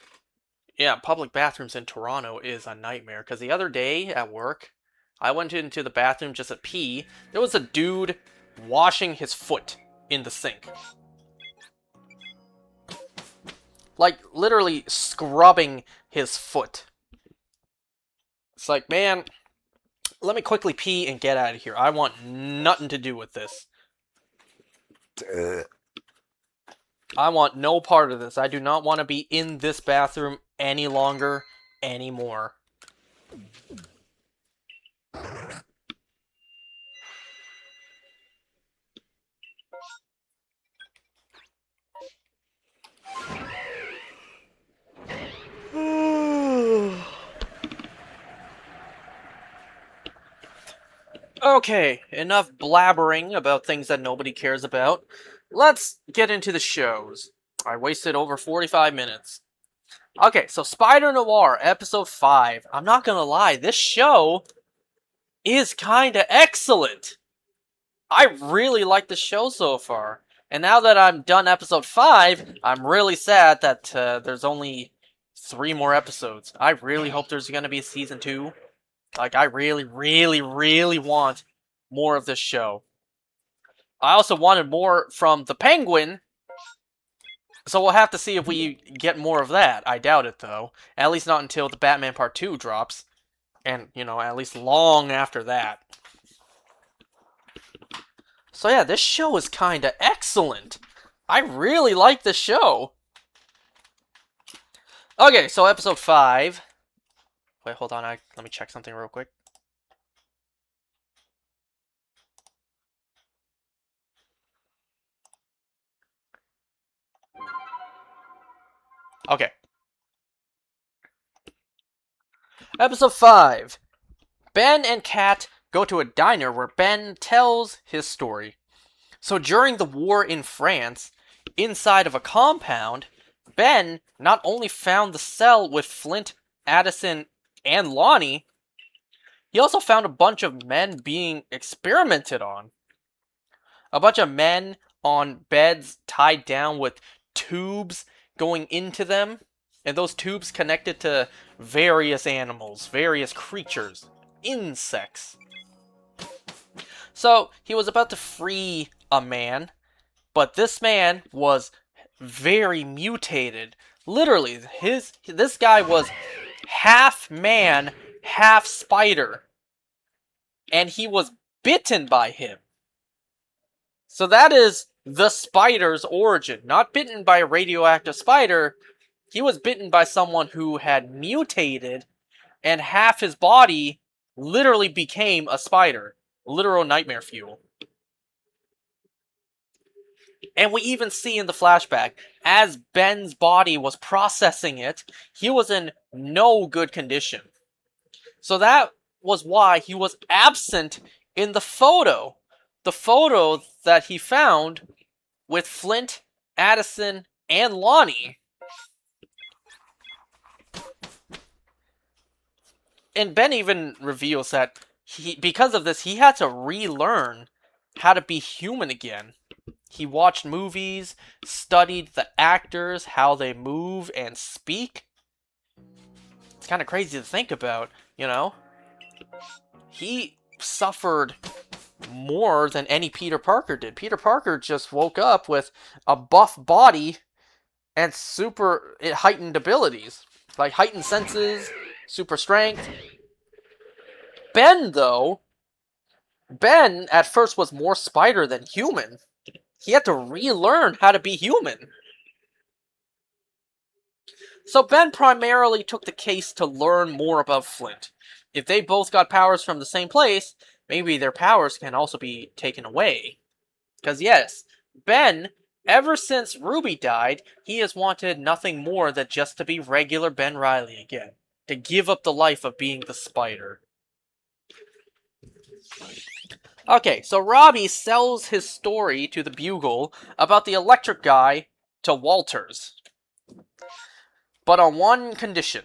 yeah, public bathrooms in Toronto is a nightmare. Because the other day at work, I went into the bathroom just to pee. There was a dude washing his foot in the sink. Like, literally scrubbing his foot. It's like, man, let me quickly pee and get out of here. I want nothing to do with this. I want no part of this. I do not want to be in this bathroom any longer, anymore. Okay, enough blabbering about things that nobody cares about. Let's get into the shows. I wasted over 45 minutes. Okay, so Spider Noir, episode 5. I'm not gonna lie, this show is kinda excellent. I really like the show so far. And now that I'm done episode 5, I'm really sad that there's only 3 more episodes. I really hope there's gonna be a season 2. Like, I really, really, really want more of this show. I also wanted more from the Penguin, so we'll have to see if we get more of that. I doubt it, though. At least not until the Batman Part 2 drops. And, at least long after that. So yeah, this show is kinda excellent. I really like this show. Okay, so episode 5. Wait, hold on. Let me check something real quick. Okay. Episode 5. Ben and Kat go to a diner where Ben tells his story. So during the war in France, inside of a compound, Ben not only found the cell with Flint, Addison, and Lonnie, he also found a bunch of men being experimented on. A bunch of men on beds tied down with tubes going into them, and those tubes connected to various animals, various creatures, insects. So he was about to free a man, but this man was very mutated. Literally, this guy was half man, half spider, and he was bitten by him. So that is the spider's origin. Not bitten by a radioactive spider. He was bitten by someone who had mutated, and half his body literally became a spider. Literal nightmare fuel. And we even see in the flashback, as Ben's body was processing it, he was in no good condition. So that was why he was absent in the photo. The photo that he found with Flint, Addison, and Lonnie. And Ben even reveals that because of this, he had to relearn how to be human again. He watched movies, studied the actors, how they move and speak. It's kind of crazy to think about, you know? He suffered more than any Peter Parker did. Peter Parker just woke up with a buff body and super heightened abilities. Like heightened senses, super strength. Ben, though, Ben at first was more spider than human. He had to relearn how to be human. So Ben primarily took the case to learn more about Flint. If they both got powers from the same place, maybe their powers can also be taken away. Because yes, Ben, ever since Ruby died, he has wanted nothing more than just to be regular Ben Reilly again. To give up the life of being the Spider. Okay, so Robbie sells his story to the Bugle about the electric guy to Walters. But on one condition.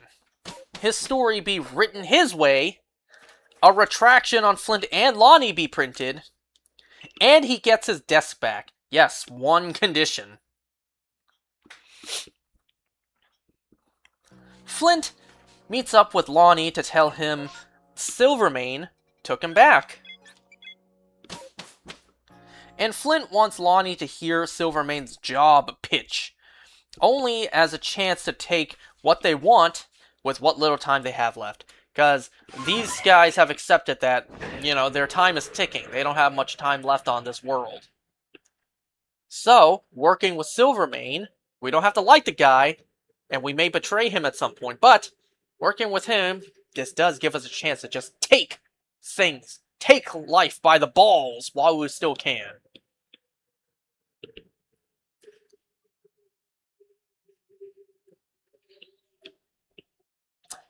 His story be written his way, a retraction on Flint and Lonnie be printed, and he gets his desk back. Yes, one condition. Flint meets up with Lonnie to tell him Silvermane took him back. And Flint wants Lonnie to hear Silvermane's job pitch, only as a chance to take what they want with what little time they have left. Because these guys have accepted that, you know, their time is ticking. They don't have much time left on this world. So, working with Silvermane, we don't have to like the guy, and we may betray him at some point, but working with him, this does give us a chance to just take things, take life by the balls while we still can.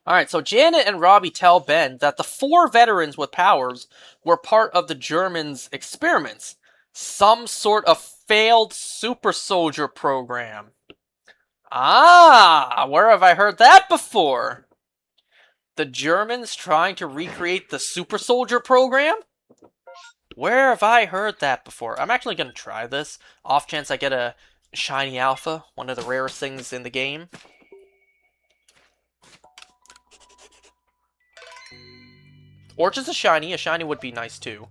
Alright, so Janet and Robbie tell Ben that the 4 veterans with powers were part of the Germans' experiments. Some sort of failed super soldier program. Ah, where have I heard that before? The Germans trying to recreate the super soldier program? Where have I heard that before? I'm actually going to try this. Off chance I get a shiny alpha, one of the rarest things in the game. Or just a shiny. A shiny would be nice too.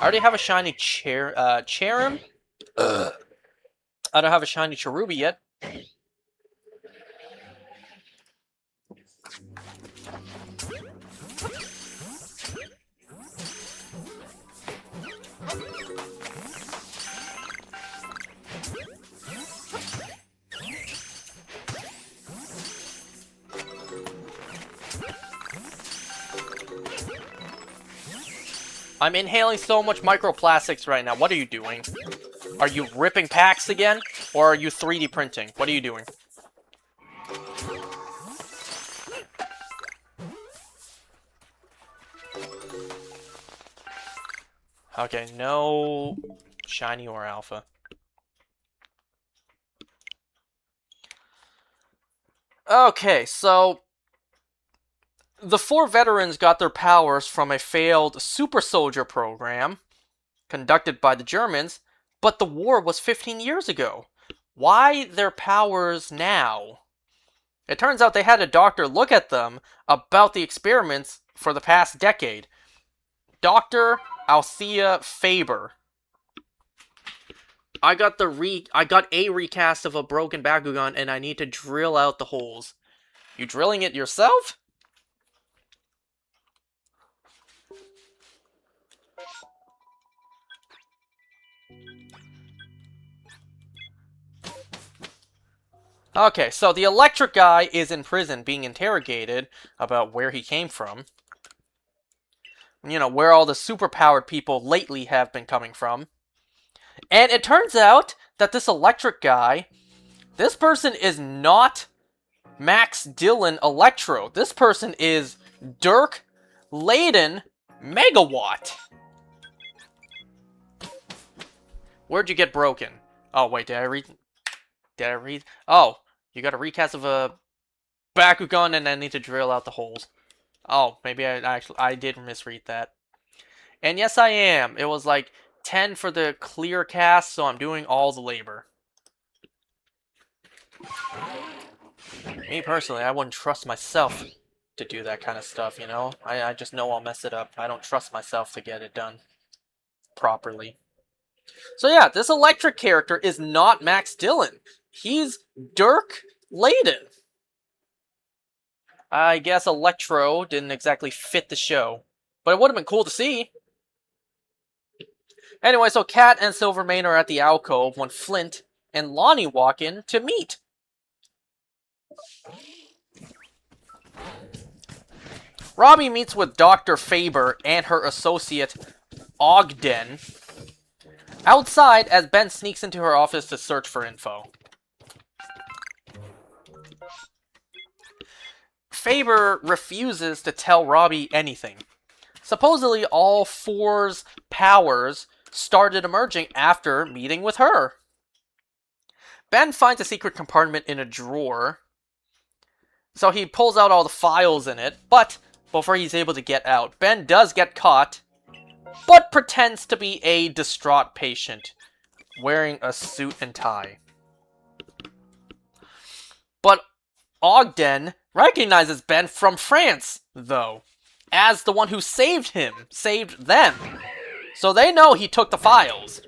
I already have a shiny Cherim. I don't have a shiny Cherubi yet. I'm inhaling so much microplastics right now. What are you doing? Are you ripping packs again? Or are you 3D printing? What are you doing? Okay, no shiny or alpha. Okay, so the 4 veterans got their powers from a failed super soldier program conducted by the Germans, but the war was 15 years ago. Why their powers now? It turns out they had a doctor look at them about the experiments for the past decade. Dr. Althea Faber. I got a recast of a broken Bakugan and I need to drill out the holes. You drilling it yourself? Okay, so the electric guy is in prison being interrogated about where he came from. You know, where all the superpowered people lately have been coming from. And it turns out that this electric guy, this person is not Max Dillon Electro. This person is Dirk Layden Megawatt. Where'd you get broken? Oh, wait, did I read? Oh, you got a recast of a Bakugan and I need to drill out the holes. Oh, maybe I did misread that. And yes, I am. It was like 10 for the clear cast, so I'm doing all the labor. Me personally, I wouldn't trust myself to do that kind of stuff, you know? I just know I'll mess it up. I don't trust myself to get it done properly. So yeah, this electric character is not Max Dillon. He's Dirk Layden. I guess Electro didn't exactly fit the show, but it would have been cool to see. Anyway, so Kat and Silvermane are at the alcove when Flint and Lonnie walk in to meet. Robbie meets with Dr. Faber and her associate Ogden outside as Ben sneaks into her office to search for info. Faber refuses to tell Robbie anything. Supposedly, all four's powers started emerging after meeting with her. Ben finds a secret compartment in a drawer, so he pulls out all the files in it, but before he's able to get out, Ben does get caught, but pretends to be a distraught patient, wearing a suit and tie. But Ogden recognizes Ben from France, though, as the one who saved them. So they know he took the files.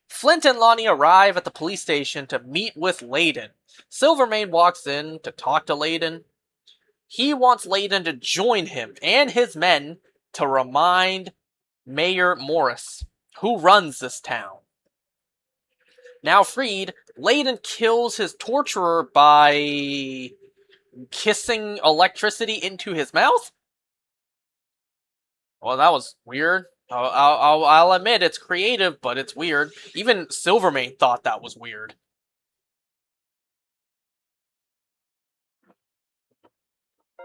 Flint and Lonnie arrive at the police station to meet with Layden. Silvermane walks in to talk to Layden. He wants Layden to join him and his men to remind Mayor Morris, who runs this town. Now freed, Layden kills his torturer by kissing electricity into his mouth? Well, that was weird. I'll admit it's creative, but it's weird. Even Silvermane thought that was weird.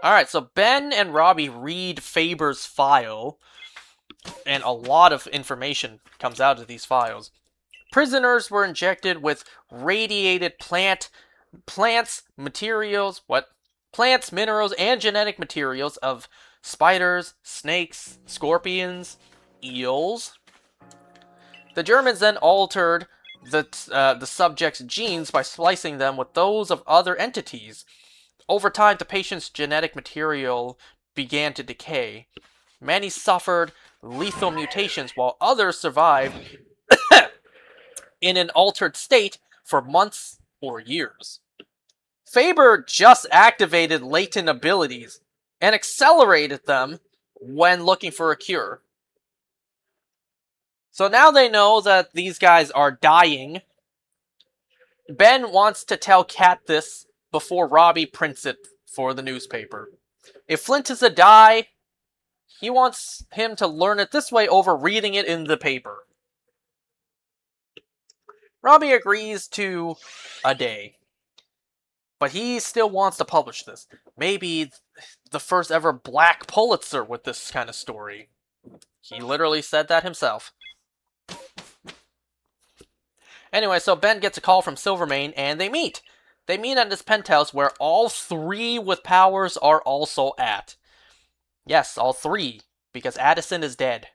Alright, so Ben and Robbie read Faber's file, and a lot of information comes out of these files. Prisoners were injected with radiated plants, minerals, and genetic materials of spiders, snakes, scorpions, eels. The Germans then altered the subject's genes by splicing them with those of other entities. Over time, the patient's genetic material began to decay. Many suffered lethal mutations, while others survived in an altered state for months or years. Faber just activated latent abilities and accelerated them when looking for a cure. So now they know that these guys are dying. Ben wants to tell Kat this before Robbie prints it for the newspaper. If Flint is to die, he wants him to learn it this way over reading it in the paper. Robbie agrees to a day, but he still wants to publish this. Maybe the first ever Black Pulitzer with this kind of story. He literally said that himself. Anyway, so Ben gets a call from Silvermane, and they meet. They meet at his penthouse where all three with powers are also at. Yes, all three, because Addison is dead.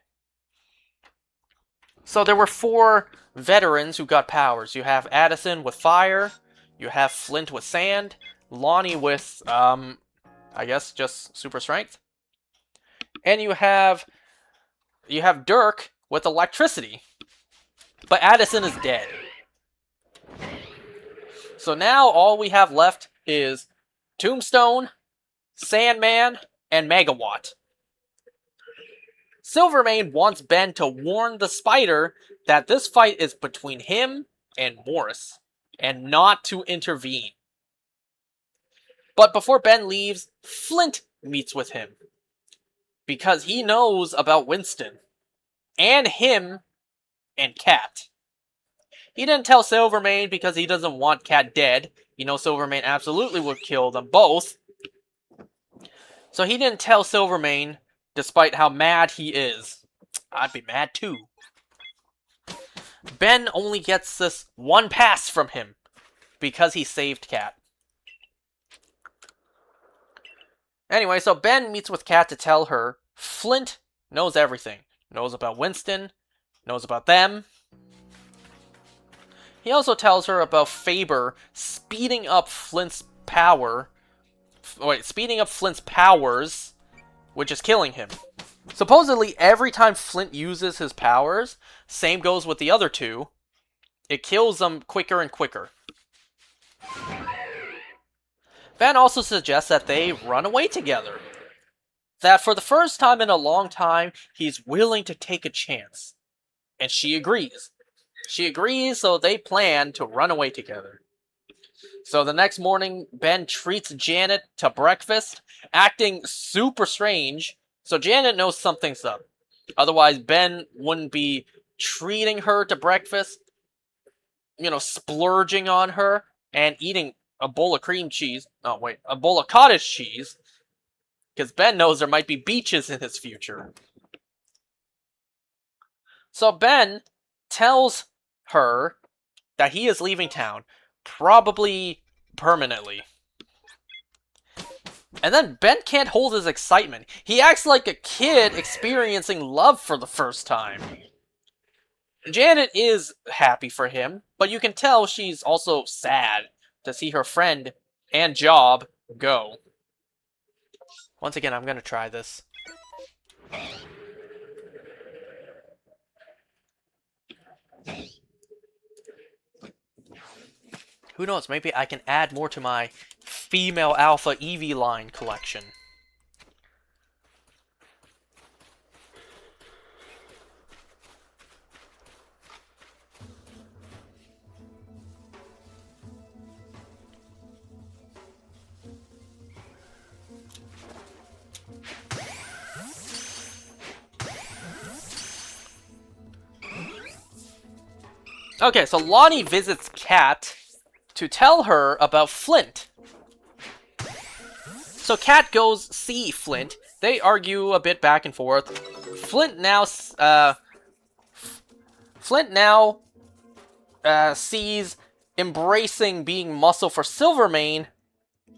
So there were 4 veterans who got powers. You have Addison with fire, you have Flint with sand, Lonnie with, I guess just super strength. And you have Dirk with electricity. But Addison is dead. So now all we have left is Tombstone, Sandman, and Megawatt. Silvermane wants Ben to warn the Spider that this fight is between him and Morris, and not to intervene. But before Ben leaves, Flint meets with him, because he knows about Winston, and him, and Kat. He didn't tell Silvermane because he doesn't want Kat dead. You know Silvermane absolutely would kill them both. So he didn't tell Silvermane, despite how mad he is. I'd be mad too. Ben only gets this one pass from him, because he saved Kat. Anyway, so Ben meets with Kat to tell her Flint knows everything. knows about Winston, knows about them. He also tells her about Faber speeding up Flint's power. Speeding up Flint's powers, which is killing him. Supposedly, every time Flint uses his powers, same goes with the other two, it kills them quicker and quicker. Ben also suggests that they run away together. That for the first time in a long time, he's willing to take a chance. And she agrees. She agrees, so they plan to run away together. So the next morning, Ben treats Janet to breakfast, acting super strange, so Janet knows something's up. Otherwise, Ben wouldn't be treating her to breakfast, splurging on her, and eating a bowl of cream cheese. Oh, wait, a bowl of cottage cheese. Because Ben knows there might be beaches in his future. So Ben tells her that he is leaving town, probably permanently. And then Ben can't hold his excitement. He acts like a kid experiencing love for the first time. Janet is happy for him, but you can tell she's also sad to see her friend and job go. Once again, I'm going to try this. Who knows, maybe I can add more to my female alpha Eevee line collection. Okay, so Lonnie visits Kat to tell her about Flint. So Kat goes see Flint. They argue a bit back and forth. Flint now sees embracing being muscle for Silvermane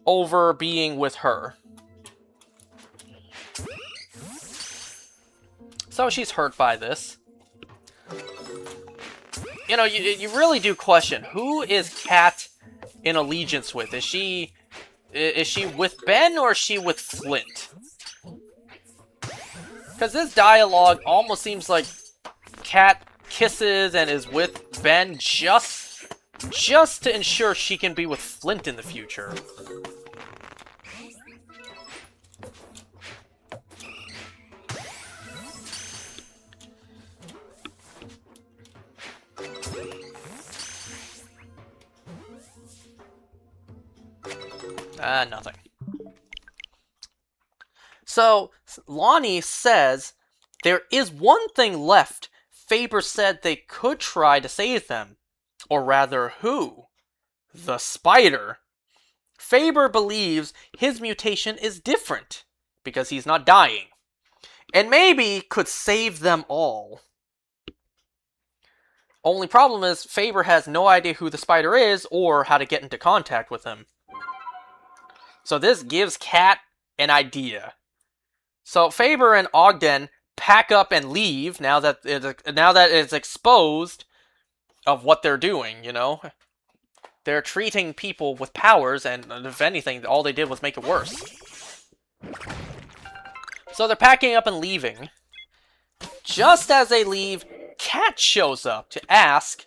over being with her. So she's hurt by this. You really do question, who is Kat in allegiance with? Is she with Ben or is she with Flint? Because this dialogue almost seems like Kat kisses and is with Ben just to ensure she can be with Flint in the future. Nothing. So, Lonnie says, there is one thing left. Faber said they could try to save them. Or rather, who? The spider. Faber believes his mutation is different, because he's not dying. And maybe could save them all. Only problem is, Faber has no idea who the spider is, or how to get into contact with him. So this gives Kat an idea. So Faber and Ogden pack up and leave now that it's exposed of what they're doing, They're treating people with powers, and if anything, all they did was make it worse. So they're packing up and leaving. Just as they leave, Kat shows up to ask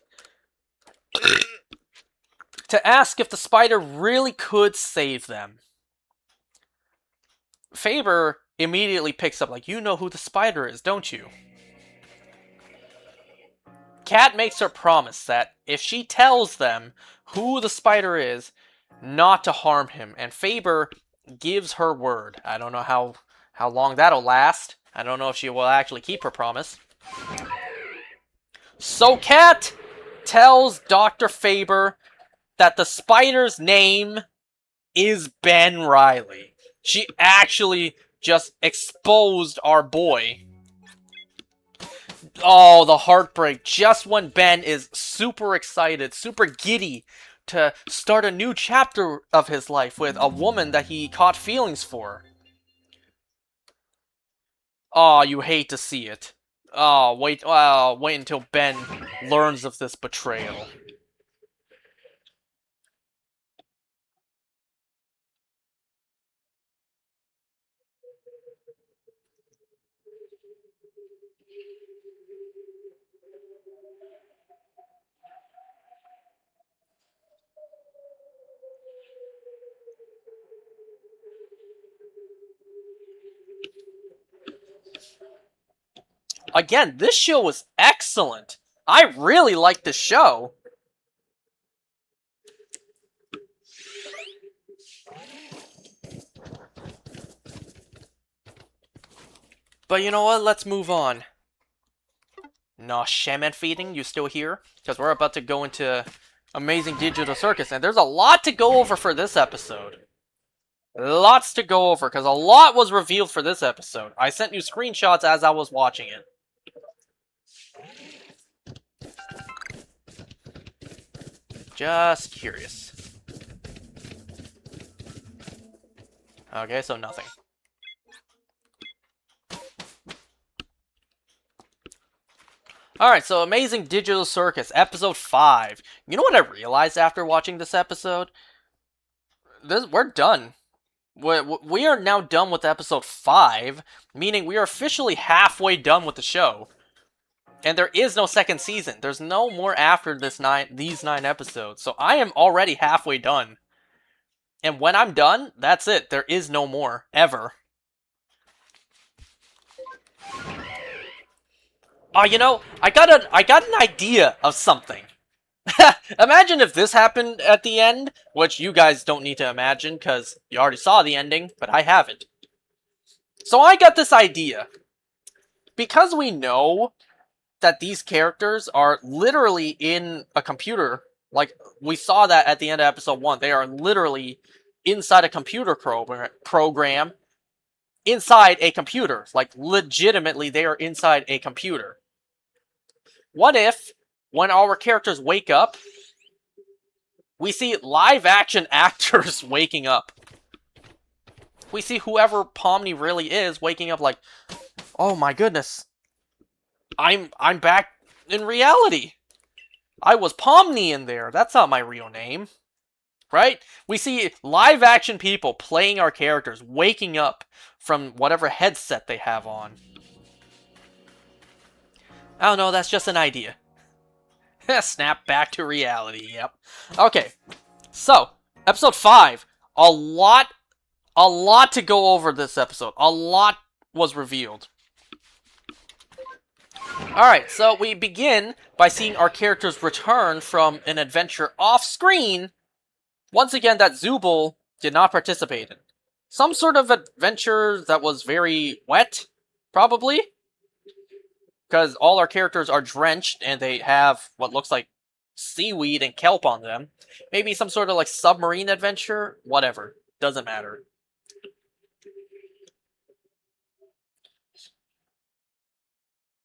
if the spider really could save them. Faber immediately picks up, like, you know who the spider is, don't you? Kat makes her promise that if she tells them who the spider is, not to harm him, and Faber gives her word. I don't know how long that'll last. I don't know if she will actually keep her promise. So Kat tells Dr. Faber that the spider's name is Ben Reilly. She actually just exposed our boy. Oh, the heartbreak. Just when Ben is super excited, super giddy to start a new chapter of his life with a woman that he caught feelings for. Oh, you hate to see it. Oh, wait, wait until Ben learns of this betrayal. Again, this show was excellent. I really liked the show. But you know what? Let's move on. No, shaman feeding, you still here? Because we're about to go into Amazing Digital Circus, and there's a lot to go over for this episode. Lots to go over, because a lot was revealed for this episode. I sent you screenshots as I was watching it. Just curious. Okay, so nothing. Alright, so Amazing Digital Circus, Episode 5. You know what I realized after watching this episode? We're done. We are now done with Episode 5, meaning we are officially halfway done with the show. And there is no second season. There's no more after these 9 episodes. So I am already halfway done. And when I'm done, that's it. There is no more. Ever. Oh, you know, I got an idea of something. Imagine if this happened at the end, which you guys don't need to imagine, because you already saw the ending, but I haven't. So I got this idea. Because we know that these characters are literally in a computer, like, we saw that at the end of episode 1, they are literally inside a computer program, inside a computer. Like, legitimately, they are inside a computer. What if, when our characters wake up, we see live-action actors waking up? We see whoever Pomni really is waking up like, oh my goodness, I'm back in reality. I was Pomni in there. That's not my real name. Right? We see live-action people playing our characters, waking up from whatever headset they have on. I don't know, that's just an idea. Snap back to reality, yep. Okay, so, episode 5. A lot to go over this episode. A lot was revealed. Alright, so we begin by seeing our characters return from an adventure off-screen, once again, that Zubul did not participate in. Some sort of adventure that was very wet, probably? Because all our characters are drenched and they have what looks like seaweed and kelp on them. Maybe some sort of like submarine adventure? Whatever. Doesn't matter.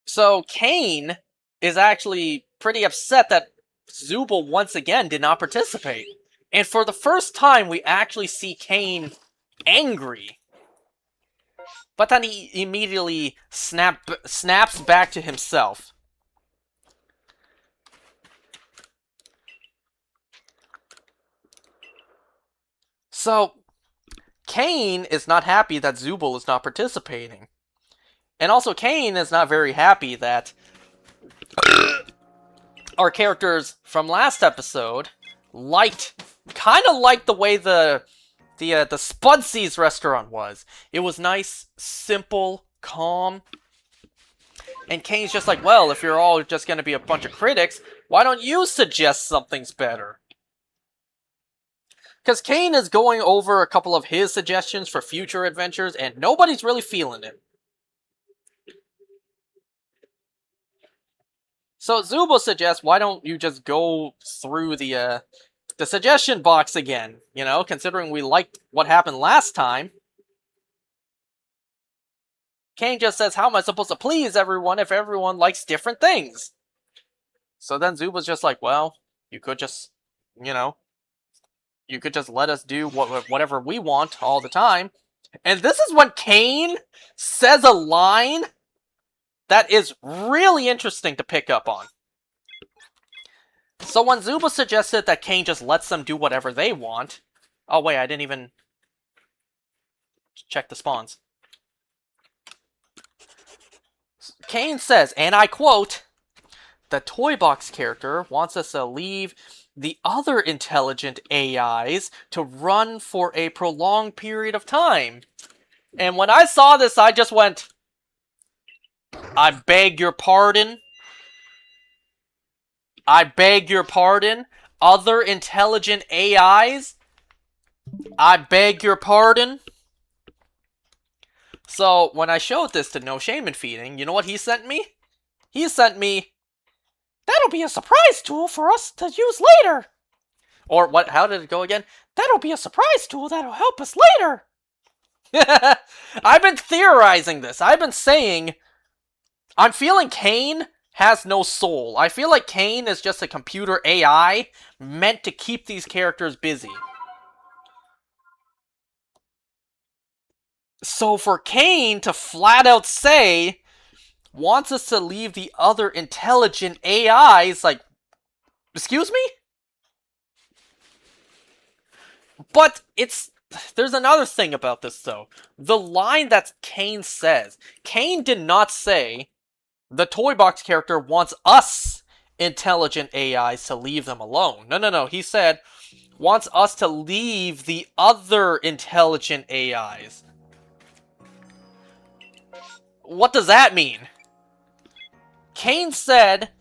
So Kane is actually pretty upset that Zubul once again did not participate. And for the first time, we actually see Kane angry. But then he immediately snaps back to himself. So, Kane is not happy that Zubul is not participating. And also, Kane is not very happy that our characters from last episode kind of liked the way the Spudsies restaurant was. It was nice, simple, calm. And Kane's just like, well, if you're all just going to be a bunch of critics, why don't you suggest something's better? Because Kane is going over a couple of his suggestions for future adventures, and nobody's really feeling it. So Zubul suggests, why don't you just go through the suggestion box again? You know, considering we liked what happened last time. Kane just says, how am I supposed to please everyone if everyone likes different things? So then Zubul's just like, well, you could just, you know, you could just let us do whatever we want all the time. And this is when Kane says a line that is really interesting to pick up on. So when Zuba suggested that Kane just lets them do whatever they want... Oh wait, I didn't even check the spawns. Kane says, and I quote, "The Toy Box character wants us to leave the other intelligent AIs to run for a prolonged period of time." And when I saw this, I just went, I beg your pardon? I beg your pardon? Other intelligent AIs? I beg your pardon? So, when I showed this to No Shame in Feeding, you know what he sent me? He sent me, "That'll be a surprise tool for us to use later." Or, what? How did it go again? "That'll be a surprise tool that'll help us later." I've been theorizing this. I've been saying, I'm feeling Kane has no soul. I feel like Kane is just a computer AI meant to keep these characters busy. So for Kane to flat out say, wants us to leave the other intelligent AIs, like, excuse me? But there's another thing about this, though. The line that Kane says, Kane did not say, the Toy Box character wants us intelligent AIs to leave them alone. No. He said, wants us to leave the other intelligent AIs. What does that mean? Kane said,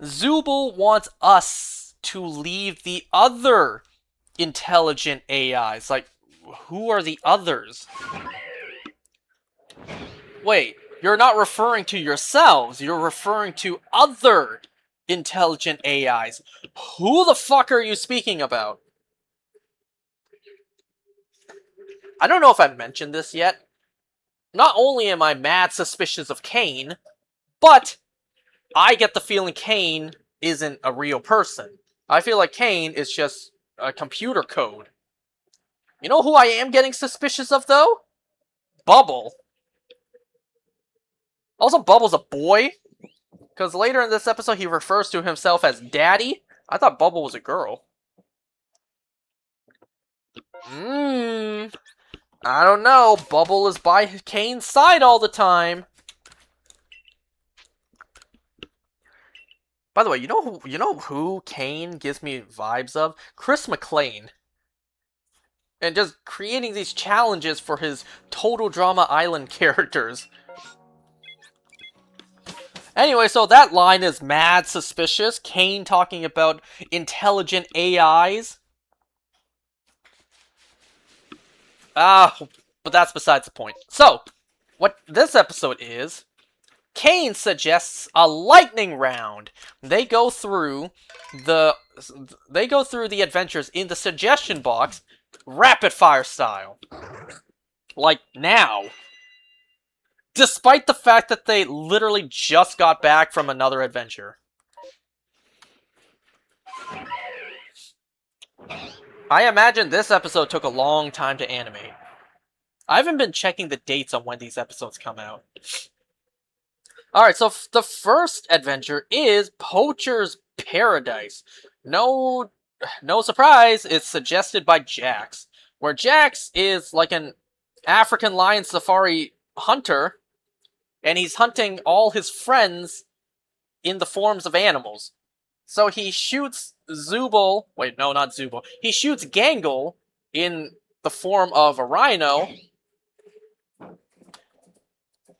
Zubul wants us to leave the other intelligent AIs. Like, who are the others? Wait, you're not referring to yourselves. You're referring to other intelligent AIs. Who the fuck are you speaking about? I don't know if I've mentioned this yet. Not only am I mad suspicious of Kane, but I get the feeling Kane isn't a real person. I feel like Kane is just a computer code. You know who I am getting suspicious of, though? Bubble. Also, Bubble's a boy. Because later in this episode, he refers to himself as Daddy. I thought Bubble was a girl. I don't know. Bubble is by Kane's side all the time. By the way, you know who Kane gives me vibes of? Chris McClane. And just creating these challenges for his Total Drama Island characters. Anyway, so that line is mad suspicious. Kane talking about intelligent AIs. But that's besides the point. So, what this episode is, Kane suggests a lightning round. They go through the adventures in the suggestion box, rapid fire style. Like now. Despite the fact that they literally just got back from another adventure. I imagine this episode took a long time to animate. I haven't been checking the dates on when these episodes come out. Alright, so the first adventure is Poacher's Paradise. No surprise, it's suggested by Jax. Where Jax is like an African lion safari hunter, and he's hunting all his friends in the forms of animals. So he shoots Zubul... Wait, no, not Zubul. He shoots Gangle in the form of a rhino.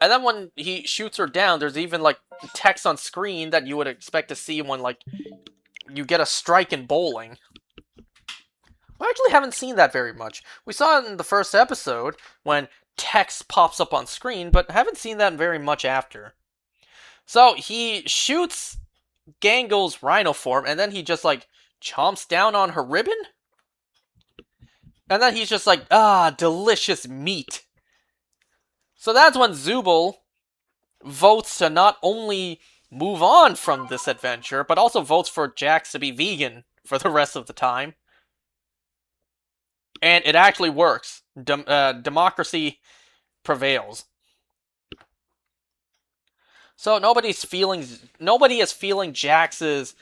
And then when he shoots her down, there's even, like, text on screen that you would expect to see when, like, you get a strike in bowling. I actually haven't seen that very much. We saw it in the first episode, when text pops up on screen, but haven't seen that very much after. So, he shoots Gangle's rhino form, and then he just, like, chomps down on her ribbon? And then he's just like, delicious meat. So that's when Zubul votes to not only move on from this adventure, but also votes for Jax to be vegan for the rest of the time. And it actually works. Democracy prevails. So nobody is feeling Jax's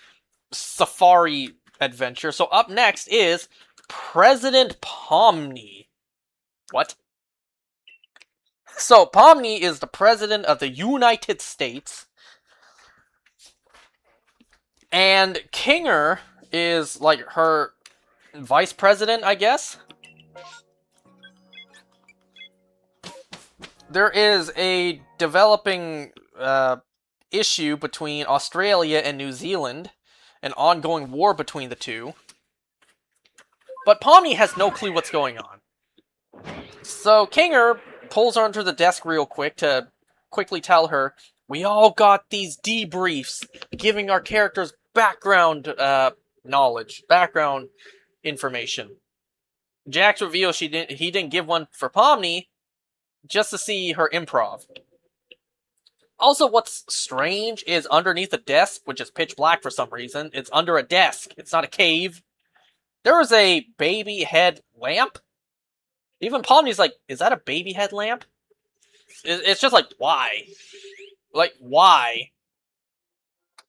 safari adventure. So up next is President Pomni. What? So Pomni is the president of the United States, and Kinger is like her vice president, I guess. There is a developing issue between Australia and New Zealand, an ongoing war between the two. But Pomni has no clue what's going on. So Kinger pulls her under the desk real quick to quickly tell her, we all got these debriefs giving our characters background knowledge, background information. Jax reveals he didn't give one for Pomni just to see her improv. Also, what's strange is underneath the desk, which is pitch black for some reason, it's under a desk. It's not a cave. There is a baby head lamp. Even Pomni's like, is that a baby head lamp? It's just like, why? Like, why?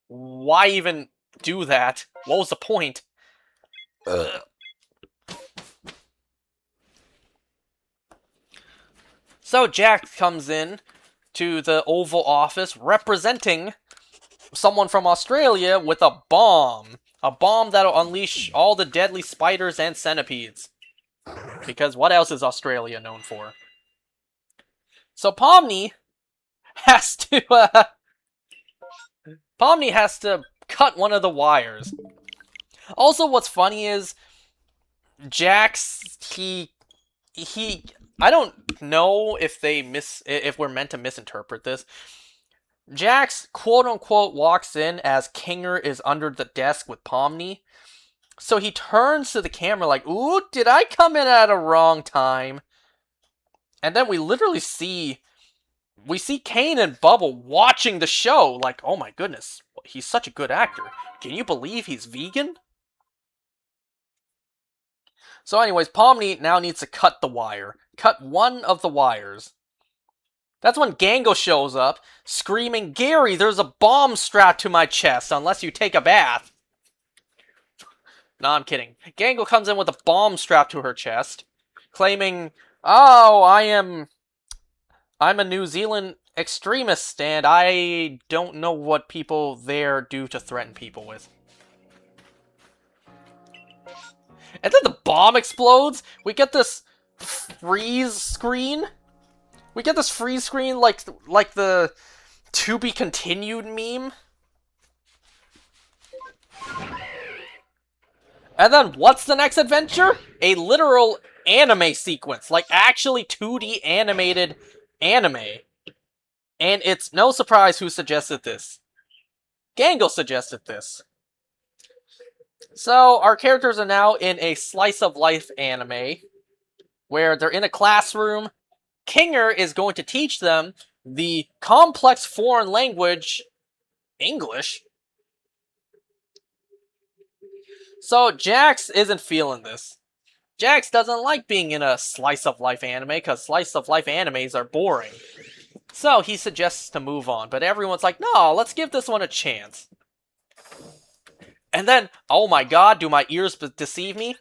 Why even do that? What was the point? Ugh. So Jax comes in to the Oval Office representing someone from Australia with a bomb. A bomb that'll unleash all the deadly spiders and centipedes. Because what else is Australia known for? So Pomni has to cut one of the wires. Also, what's funny is Jax, he I don't know if we're meant to misinterpret this. Jax, quote unquote, walks in as Kinger is under the desk with Pomni. So he turns to the camera like, ooh, did I come in at a wrong time? And then we literally see Kane and Bubble watching the show like, oh my goodness, he's such a good actor. Can you believe he's vegan? So anyways, Pomni now needs to cut the wire. Cut one of the wires. That's when Gango shows up, screaming, Gary, there's a bomb strapped to my chest unless you take a bath. No, I'm kidding. Gango comes in with a bomb strapped to her chest, claiming, oh, I'm a New Zealand extremist, and I don't know what people there do to threaten people with. And then the bomb explodes. We get this freeze screen. We get this freeze screen like the to be continued meme. And then what's the next adventure? A literal anime sequence. Like actually 2D animated anime. And it's no surprise who suggested this. Gango suggested this. So, our characters are now in a slice-of-life anime, where they're in a classroom. Kinger is going to teach them the complex foreign language, English. So, Jax isn't feeling this. Jax doesn't like being in a slice-of-life anime, because slice-of-life animes are boring. So, he suggests to move on, but everyone's like, no, let's give this one a chance. And then, oh my god, do my ears deceive me?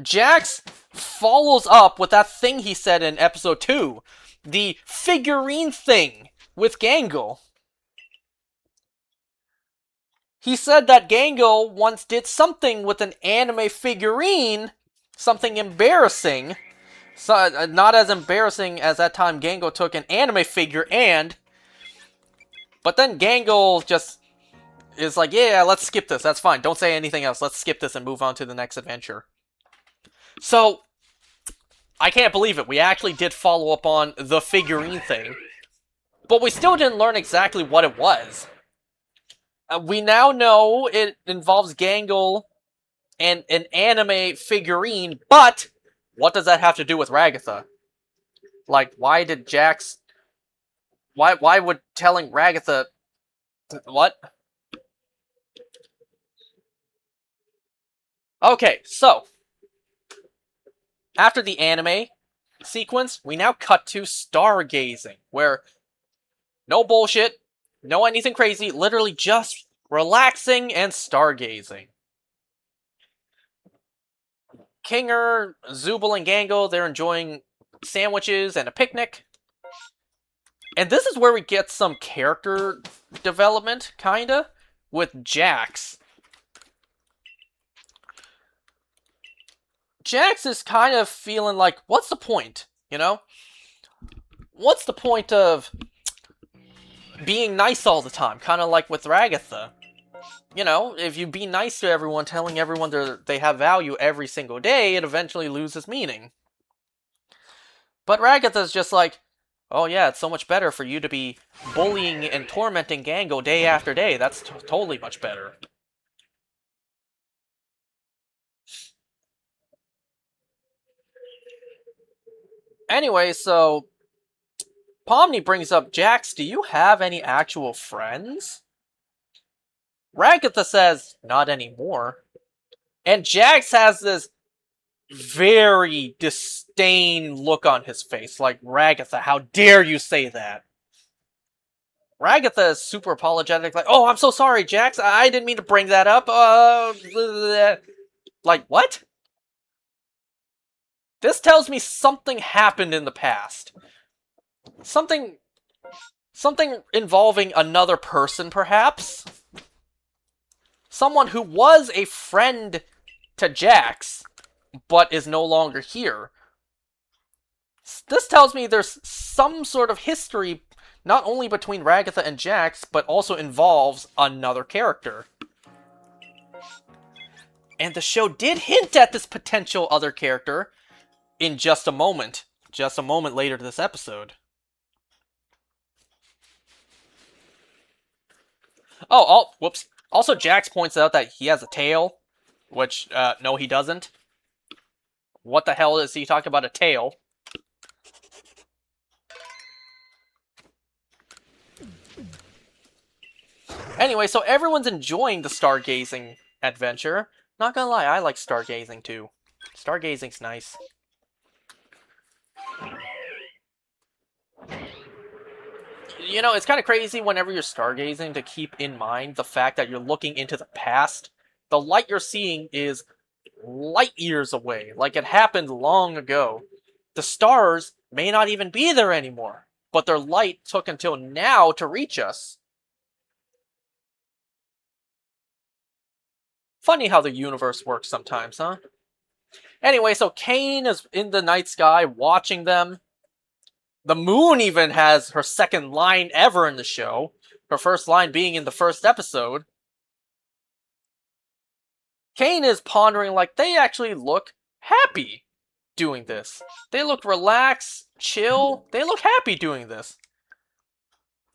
Jax follows up with that thing he said in episode 2. The figurine thing with Gango. He said that Gango once did something with an anime figurine, something embarrassing. So, not as embarrassing as that time Gango took an anime figure and... But then Gango just... is like, yeah, let's skip this. That's fine. Don't say anything else. Let's skip this and move on to the next adventure. So, I can't believe it. We actually did follow up on the figurine thing. But we still didn't learn exactly what it was. We now know it involves Gangle and an anime figurine, but what does that have to do with Ragatha? Like, why did Jax... Why would telling Ragatha... What? Okay, so, after the anime sequence, we now cut to stargazing, where, no bullshit, No anything crazy, literally just relaxing and stargazing. Kinger, Zubul, and Gango, they're enjoying sandwiches and a picnic. And this is where we get some character development, kinda, with Jax. Jax is kind of feeling like, what's the point, you know? What's the point of being nice all the time? Kind of like with Ragatha. You know, if you be nice to everyone, telling everyone they have value every single day, it eventually loses meaning. But Ragatha's just like, oh yeah, it's so much better for you to be bullying and tormenting Gango day after day. That's totally much better. Anyway, so Pomni brings up, Jax, do you have any actual friends? Ragatha says, not anymore. And Jax has this very disdain look on his face, like, Ragatha, how dare you say that? Ragatha is super apologetic, like, oh, I'm so sorry, Jax, I didn't mean to bring that up, like, what? This tells me something happened in the past. Something involving another person, perhaps? Someone who was a friend to Jax, but is no longer here. This tells me there's some sort of history, not only between Ragatha and Jax, but also involves another character. And the show did hint at this potential other character in just a moment later this episode. Oh, whoops. Also, Jax points out that he has a tail, which, no, he doesn't. What the hell is he talking about a tail? Anyway, so everyone's enjoying the stargazing adventure. Not gonna lie, I like stargazing too. Stargazing's nice. You know, it's kind of crazy whenever you're stargazing to keep in mind the fact that you're looking into the past. The light you're seeing is light years away, like it happened long ago. The stars may not even be there anymore, but their light took until now to reach us. Funny how the universe works sometimes, huh? Anyway, so Cain is in the night sky watching them. The moon even has her second line ever in the show. Her first line being in the first episode. Cain is pondering like they actually look happy doing this. They look relaxed, chill. They look happy doing this.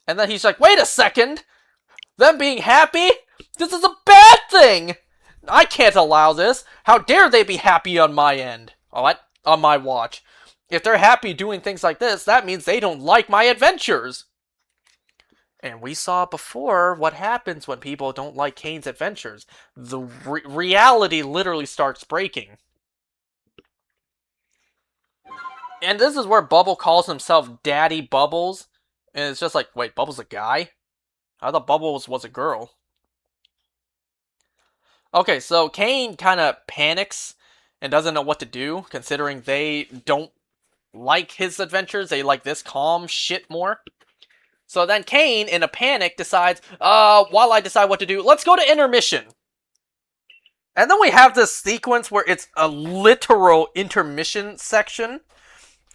And then he's like, wait a second! Them being happy? This is a bad thing! I can't allow this. How dare they be happy on my end? What? On my watch. If they're happy doing things like this, that means they don't like my adventures. And we saw before what happens when people don't like Cain's adventures. The reality literally starts breaking. And this is where Bubble calls himself Daddy Bubbles. And it's just like, wait, Bubbles a guy? I thought Bubbles was a girl. Okay, so Cain kind of panics and doesn't know what to do, considering they don't like his adventures. They like this calm shit more. So then Cain, in a panic, decides, while I decide what to do, let's go to intermission. And then we have this sequence where it's a literal intermission section.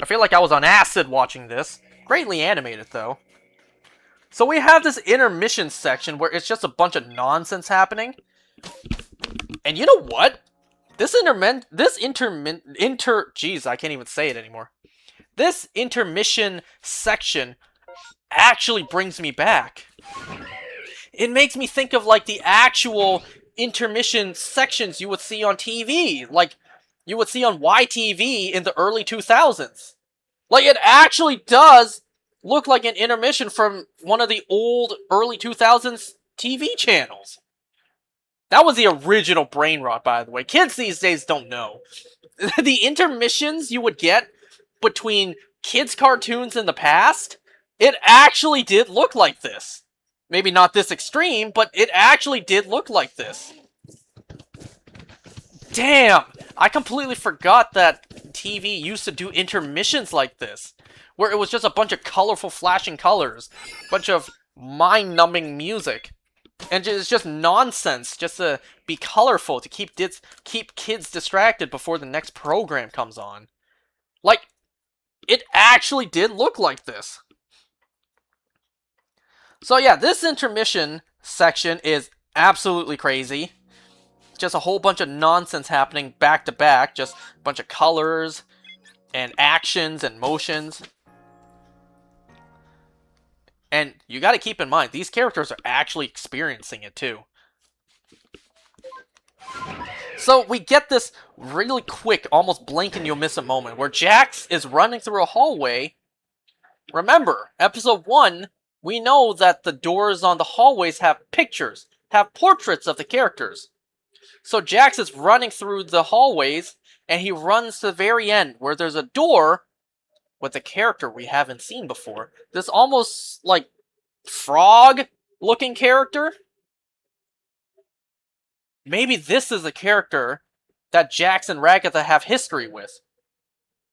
I feel like I was on acid watching this. Greatly animated, though. So we have this intermission section where it's just a bunch of nonsense happening. And you know what? Jeez, I can't even say it anymore. This intermission section actually brings me back. It makes me think of like the actual intermission sections you would see on TV, like you would see on YTV in the early 2000s. Like it actually does look like an intermission from one of the old early 2000s TV channels. That was the original brain rot, by the way. Kids these days don't know. The intermissions you would get between kids' cartoons in the past, it actually did look like this. Maybe not this extreme, but it actually did look like this. Damn! I completely forgot that TV used to do intermissions like this, where it was just a bunch of colorful flashing colors, bunch of mind-numbing music, and it's just nonsense just to be colorful to keep kids distracted before the next program comes on. Like, it actually did look like this. So yeah, this intermission section is absolutely crazy. Just a whole bunch of nonsense happening back to back, just a bunch of colors and actions and motions. And you gotta keep in mind, these characters are actually experiencing it too. So we get this really quick, almost blink and you'll miss a moment, where Jax is running through a hallway. Remember, episode 1, we know that the doors on the hallways have pictures, have portraits of the characters. So Jax is running through the hallways, and he runs to the very end, where there's a door with a character we haven't seen before. This almost, like, frog-looking character? Maybe this is a character that Jax and Ragatha have history with.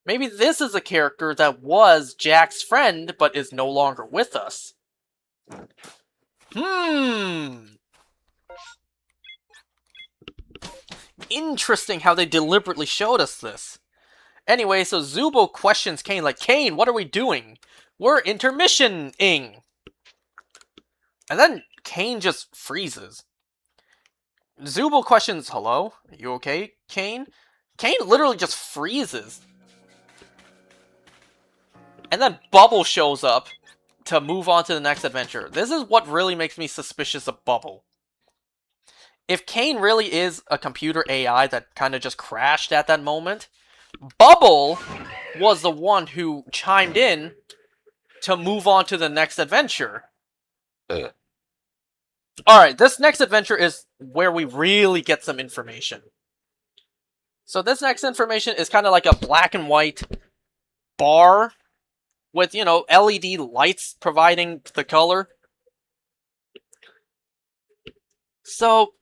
Maybe this is a character that was Jack's friend, but is no longer with us. Interesting how they deliberately showed us this. Anyway, so Zubo questions Kane like, Kane, what are we doing? We're intermissioning. And then Kane just freezes. Zubo questions, hello? Are you okay, Kane? Kane literally just freezes. And then Bubble shows up to move on to the next adventure. This is what really makes me suspicious of Bubble. If Kane really is a computer AI that kind of just crashed at that moment, Bubble was the one who chimed in to move on to the next adventure. Alright, this next adventure is where we really get some information. So this next information is kind of like a black and white bar with, you know, LED lights providing the color. So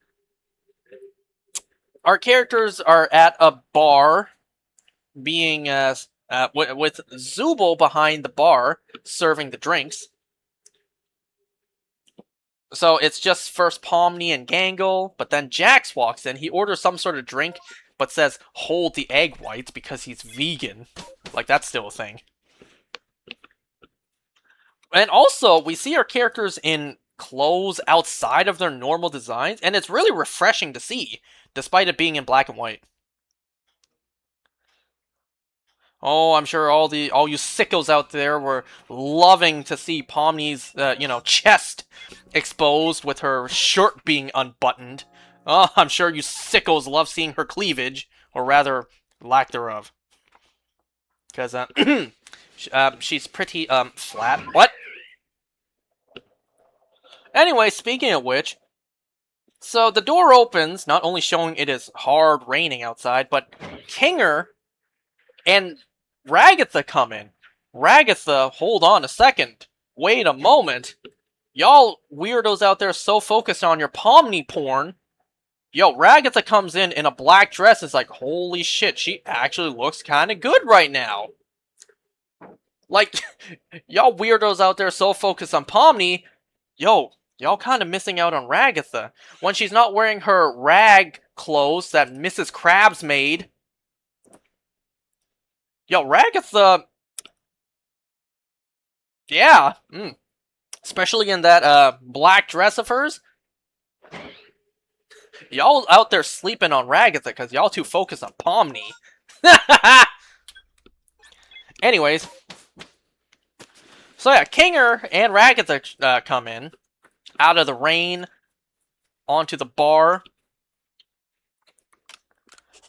our characters are at a bar, being with Zubul behind the bar serving the drinks. So it's just first Pomni and Gangle, but then Jax walks in. He orders some sort of drink, but says hold the egg whites because he's vegan. Like, that's still a thing. And also, we see our characters in clothes outside of their normal designs, and it's really refreshing to see, despite it being in black and white. Oh, I'm sure all you sickos out there were loving to see Pomni's, chest exposed with her shirt being unbuttoned. Oh, I'm sure you sickos love seeing her cleavage, or rather, lack thereof. Because, she's pretty, flat. What? Anyway, speaking of which, so the door opens, not only showing it is hard raining outside, but Kinger and Ragatha come in. Ragatha, hold on a second. Wait a moment. Y'all weirdos out there so focused on your Pomni porn. Yo, Ragatha comes in a black dress. It's like, holy shit, she actually looks kind of good right now. Like, y'all weirdos out there so focused on Pomni. Yo, y'all kind of missing out on Ragatha. When she's not wearing her rag clothes that Mrs. Krabs made. Yo, Ragatha... Yeah. Especially in that black dress of hers. Y'all out there sleeping on Ragatha because y'all too focused on Pomni. Anyways. So yeah, Kinger and Ragatha come in. Out of the rain. Onto the bar.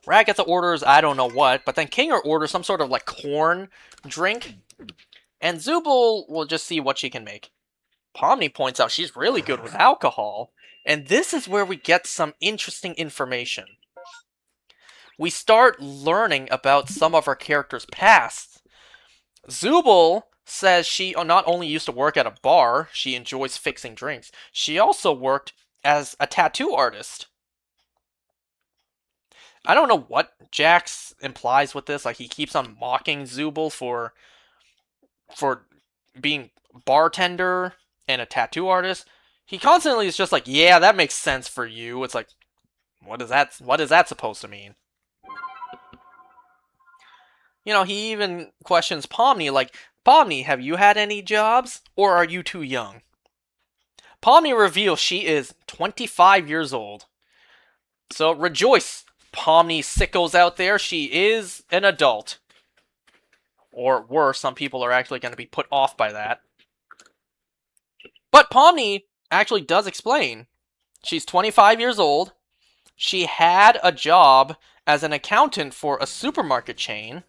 Ragatha orders I don't know what, but then Kinger orders some sort of like corn drink. And Zubul will just see what she can make. Pomni points out she's really good with alcohol. And this is where we get some interesting information. We start learning about some of our characters' past. Zubul says she not only used to work at a bar, she enjoys fixing drinks, she also worked as a tattoo artist. I don't know what Jax implies with this. Like, he keeps on mocking Zubul for being bartender and a tattoo artist. He constantly is just like, yeah, that makes sense for you. It's like, what is that supposed to mean? You know, he even questions Pomni, like, Pomni, have you had any jobs? Or are you too young? Pomni reveals she is 25 years old. So rejoice, Pomni sickos out there, she is an adult. Or worse, some people are actually going to be put off by that. But Pomni actually does explain. She's 25 years old. She had a job as an accountant for a supermarket chain.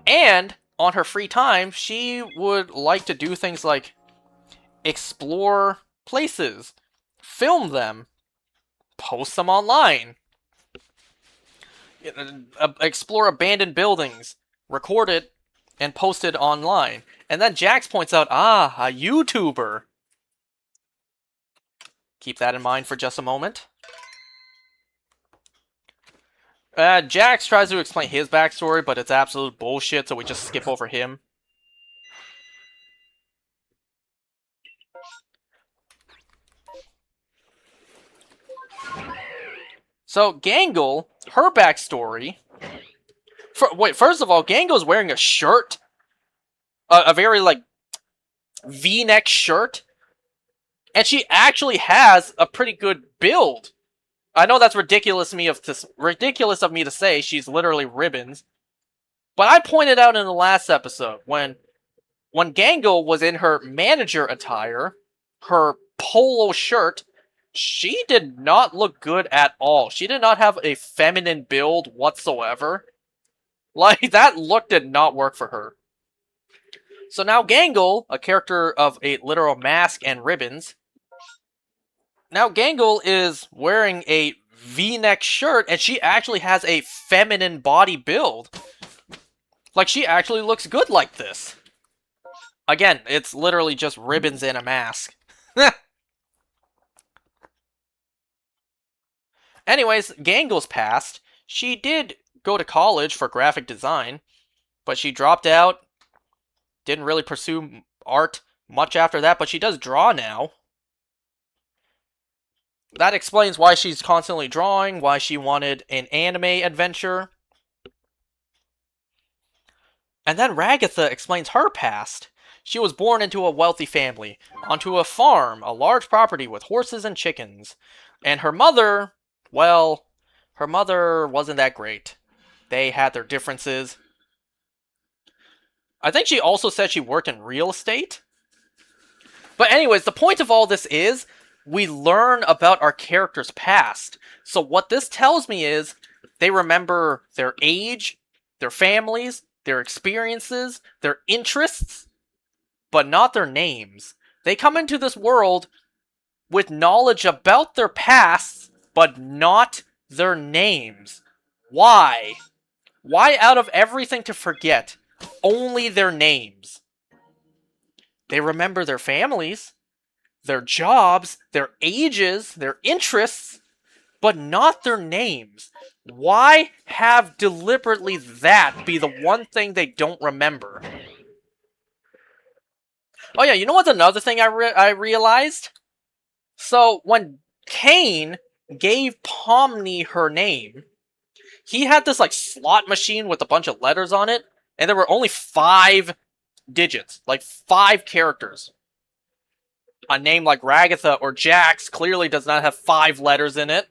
And on her free time, she would like to do things like explore places, film them, post them online, explore abandoned buildings, record it, and post it online. And then Jax points out, a YouTuber. Keep that in mind for just a moment. Jax tries to explain his backstory, but it's absolute bullshit, so we just skip over him. So, Gangle, her backstory... first of all, Gangle's wearing a shirt. A very, like, V-neck shirt. And she actually has a pretty good build. I know that's ridiculous of me to say. She's literally ribbons. But I pointed out in the last episode, when Gangle was in her manager attire, her polo shirt, she did not look good at all. She did not have a feminine build whatsoever. Like, that look did not work for her. So now Gangle, a character of a literal mask and ribbons, now Gangle is wearing a V-neck shirt, and she actually has a feminine body build. Like, she actually looks good like this. Again, it's literally just ribbons and a mask. Anyways, Gangle's past. She did go to college for graphic design, but she dropped out. Didn't really pursue art much after that, but she does draw now. That explains why she's constantly drawing, why she wanted an anime adventure. And then Ragatha explains her past. She was born into a wealthy family, onto a farm, a large property with horses and chickens. And her mother, well, her mother wasn't that great. They had their differences. I think she also said she worked in real estate. But anyways, the point of all this is, we learn about our character's past. So what this tells me is, they remember their age, their families, their experiences, their interests, but not their names. They come into this world with knowledge about their pasts, but not their names. Why? Why, out of everything to forget, only their names? They remember their families, their jobs, their ages, their interests, but not their names. Why have deliberately that be the one thing they don't remember? Oh yeah, you know what's another thing I realized? So, when Kane gave Pomni her name, he had this, like, slot machine with a bunch of letters on it, and there were only 5 digits. Like, 5 characters. A name like Ragatha or Jax clearly does not have 5 letters in it.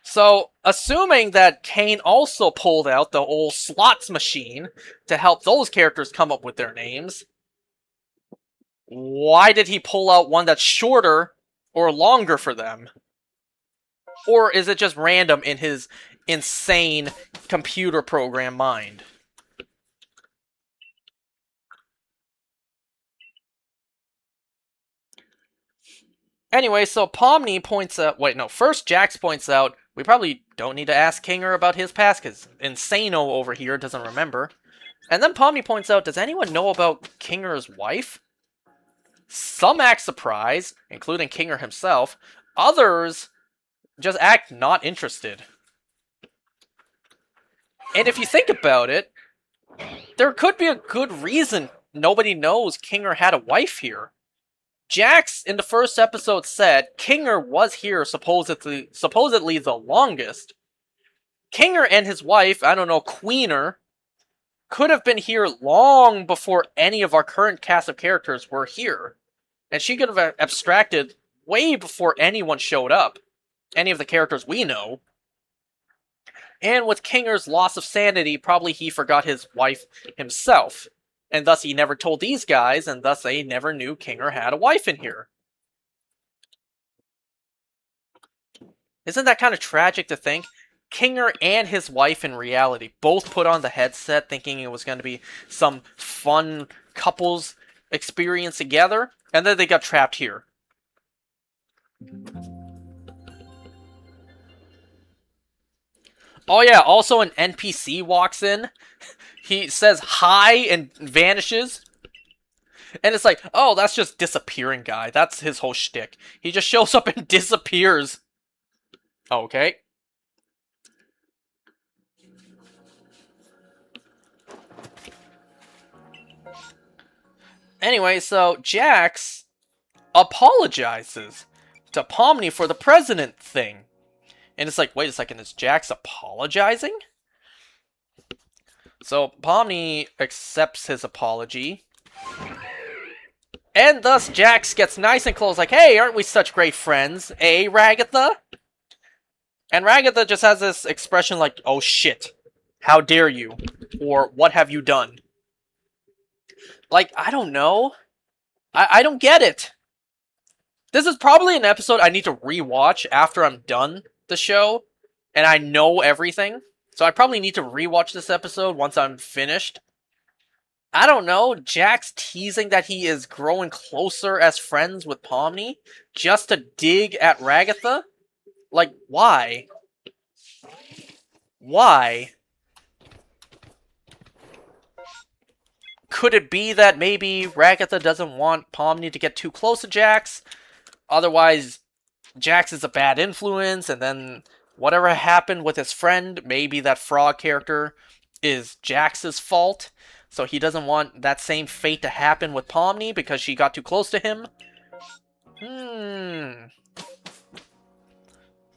So, assuming that Kane also pulled out the old slots machine to help those characters come up with their names, why did he pull out one that's shorter or longer for them? Or is it just random in his insane computer program mind? Anyway, so Pomni points out... Wait, no. First, Jax points out... We probably Don't need to ask Kinger about his past, because Insano over here doesn't remember. And then Pomni points out, does anyone know about Kinger's wife? Some act surprised, including Kinger himself. Others just act not interested. And if you think about it, there could be a good reason nobody knows Kinger had a wife here. Jax, in the first episode, said Kinger was here supposedly the longest. Kinger and his wife, I don't know, Queener, could have been here long before any of our current cast of characters were here. And she could have abstracted way before anyone showed up. Any of the characters we know. And with Kinger's loss of sanity, probably he forgot his wife himself. And thus he never told these guys, and thus they never knew Kinger had a wife in here. Isn't that kind of tragic to think? Kinger and his wife in reality both put on the headset thinking it was going to be some fun couples experience together, and then they got trapped here. Oh yeah, also an NPC walks in. He says hi and vanishes. And it's like, oh, that's just disappearing guy. That's his whole shtick. He just shows up and disappears. Okay. Anyway, so Jax apologizes to Pomni for the president thing. And it's like, wait a second, is Jax apologizing? So Pomni accepts his apology. And thus Jax gets nice and close, like, hey, aren't we such great friends? Eh, Ragatha? And Ragatha just has this expression like, oh shit, how dare you? Or, what have you done? Like, I don't know. I don't get it. This is probably an episode I need to rewatch after I'm done the show, and I know everything. So I probably need to rewatch this episode once I'm finished. I don't know, Jax teasing that he is growing closer as friends with Pomni just to dig at Ragatha? Like, why? Why? Could it be that maybe Ragatha doesn't want Pomni to get too close to Jax? Otherwise, Jax is a bad influence, and then whatever happened with his friend, maybe that frog character is Jax's fault. So he doesn't want that same fate to happen with Pomni because she got too close to him.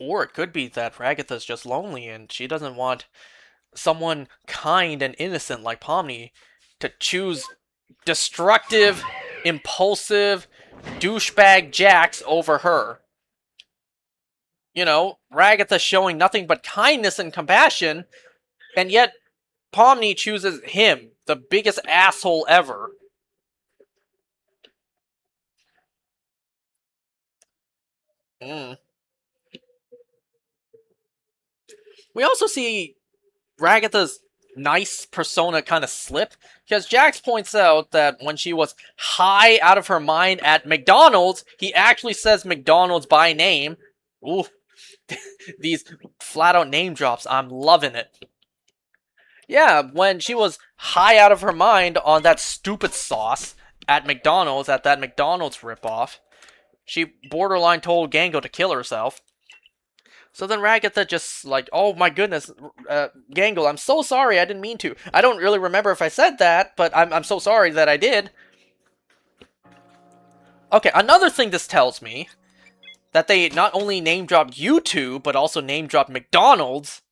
Or it could be that Ragatha's just lonely and she doesn't want someone kind and innocent like Pomni to choose destructive, impulsive, douchebag Jax over her. You know, Ragatha showing nothing but kindness and compassion, and yet Pomni chooses him, the biggest asshole ever. We also see Ragatha's nice persona kind of slip, because Jax points out that when she was high out of her mind at McDonald's, he actually says McDonald's by name. Ooh, these flat-out name drops, I'm loving it. Yeah, when she was high out of her mind on that stupid sauce at McDonald's, at that McDonald's ripoff, she borderline told Gango to kill herself. So then Ragatha just like, oh my goodness, Gangle, I'm so sorry, I didn't mean to. I don't really remember if I said that, but I'm so sorry that I did. Okay, another thing this tells me, that they not only name-dropped YouTube, but also name-dropped McDonald's.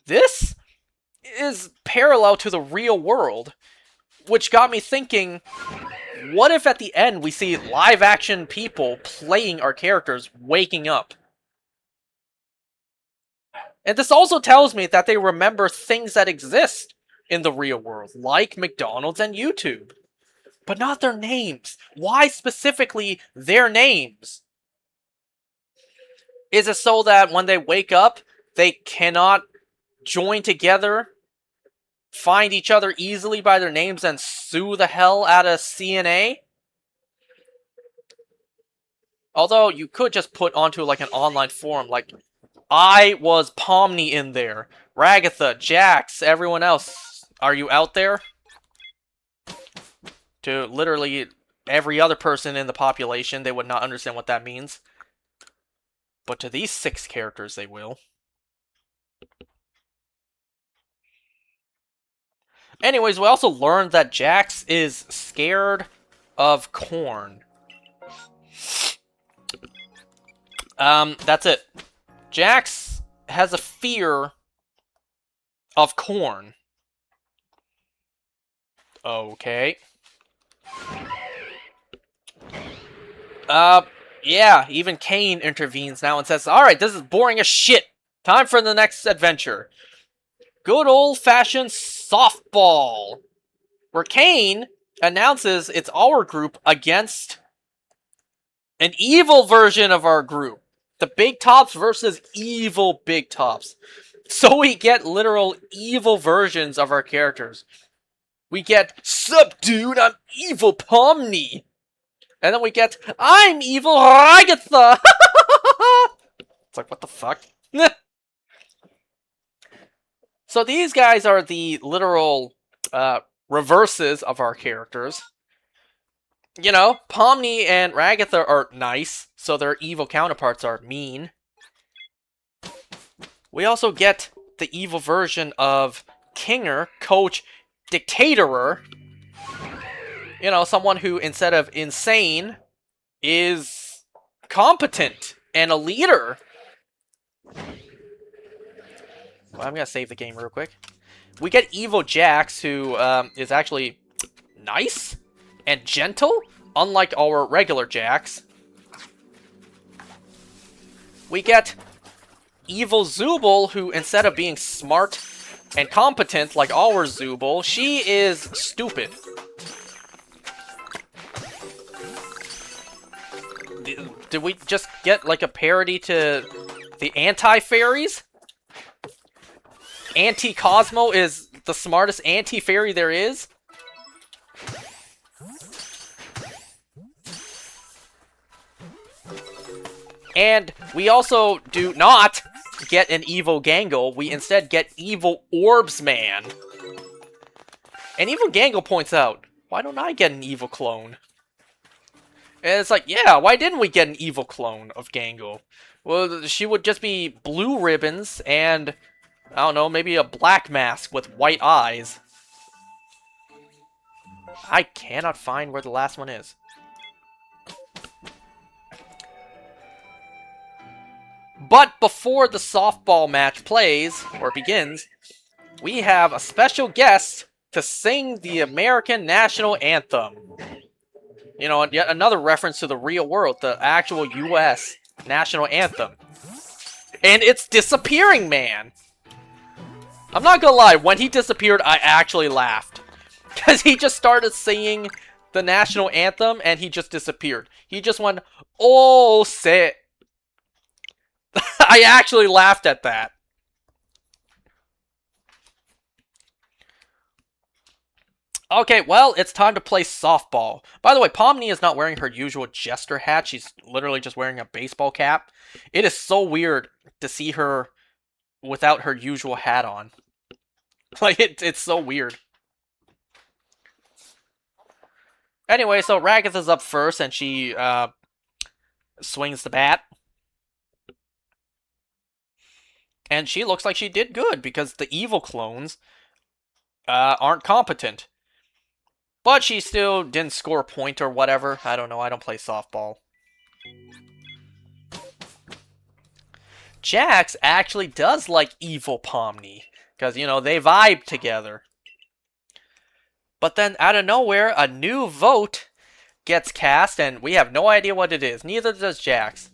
This is parallel to the real world, which got me thinking, what if at the end we see live-action people playing our characters waking up? And this also tells me that they remember things that exist in the real world, like McDonald's and YouTube. But not their names. Why specifically their names? Is it so that when they wake up, they cannot join together, find each other easily by their names, and sue the hell out of CNA? Although, you could just put onto like an online forum, like, I was Pomni in there. Ragatha, Jax, everyone else. Are you out there? To literally every other person in the population, they would not understand what that means. But to these 6 characters, they will. Anyways, we also learned that Jax is scared of corn. That's it. Jax has a fear of corn. Okay. Yeah, even Kane intervenes now and says, alright, this is boring as shit. Time for the next adventure. Good old-fashioned softball. Where Kane announces it's our group against an evil version of our group. The Big Tops versus evil Big Tops. So we get literal evil versions of our characters. We get, sup dude, I'm evil Pomni. And then we get, I'm evil Ragatha. It's like, what the fuck? So these guys are the literal reverses of our characters. You know, Pomni and Ragatha are nice, so their evil counterparts are mean. We also get the evil version of Kinger, Coach Dictatorer. You know, someone who, instead of insane, is competent and a leader. Well, I'm gonna save the game real quick. We get Evil Jax, who is actually nice and gentle, unlike our regular Jax. We get Evil Zubul, who instead of being smart and competent like our Zubul, she is stupid. Did we just get like a parody to the anti-fairies? Anti-Cosmo is the smartest anti-fairy there is? And we also do not get an evil Gangle, we instead get evil Orbs Man. And evil Gangle points out, why don't I get an evil clone? And it's like, yeah, why didn't we get an evil clone of Gangle? Well, she would just be blue ribbons and, I don't know, maybe a black mask with white eyes. I cannot find where the last one is. But before the softball match plays, or begins, we have a special guest to sing the American National Anthem. You know, yet another reference to the real world, the actual US National Anthem. And it's Disappearing Man! I'm not gonna lie, when he disappeared, I actually laughed. Because he just started singing the National Anthem, and he just disappeared. He just went, oh, shit. I actually laughed at that. Okay, well, it's time to play softball. By the way, Pomni is not wearing her usual jester hat. She's literally just wearing a baseball cap. It is so weird to see her without her usual hat on. Like, it's so weird. Anyway, so Ragatha's up first, and she swings the bat. And she looks like she did good, because the evil clones aren't competent. But she still didn't score a point or whatever. I don't know, I don't play softball. Jax actually does like evil Pomni. Because, you know, they vibe together. But then, out of nowhere, a new vote gets cast, and we have no idea what it is. Neither does Jax.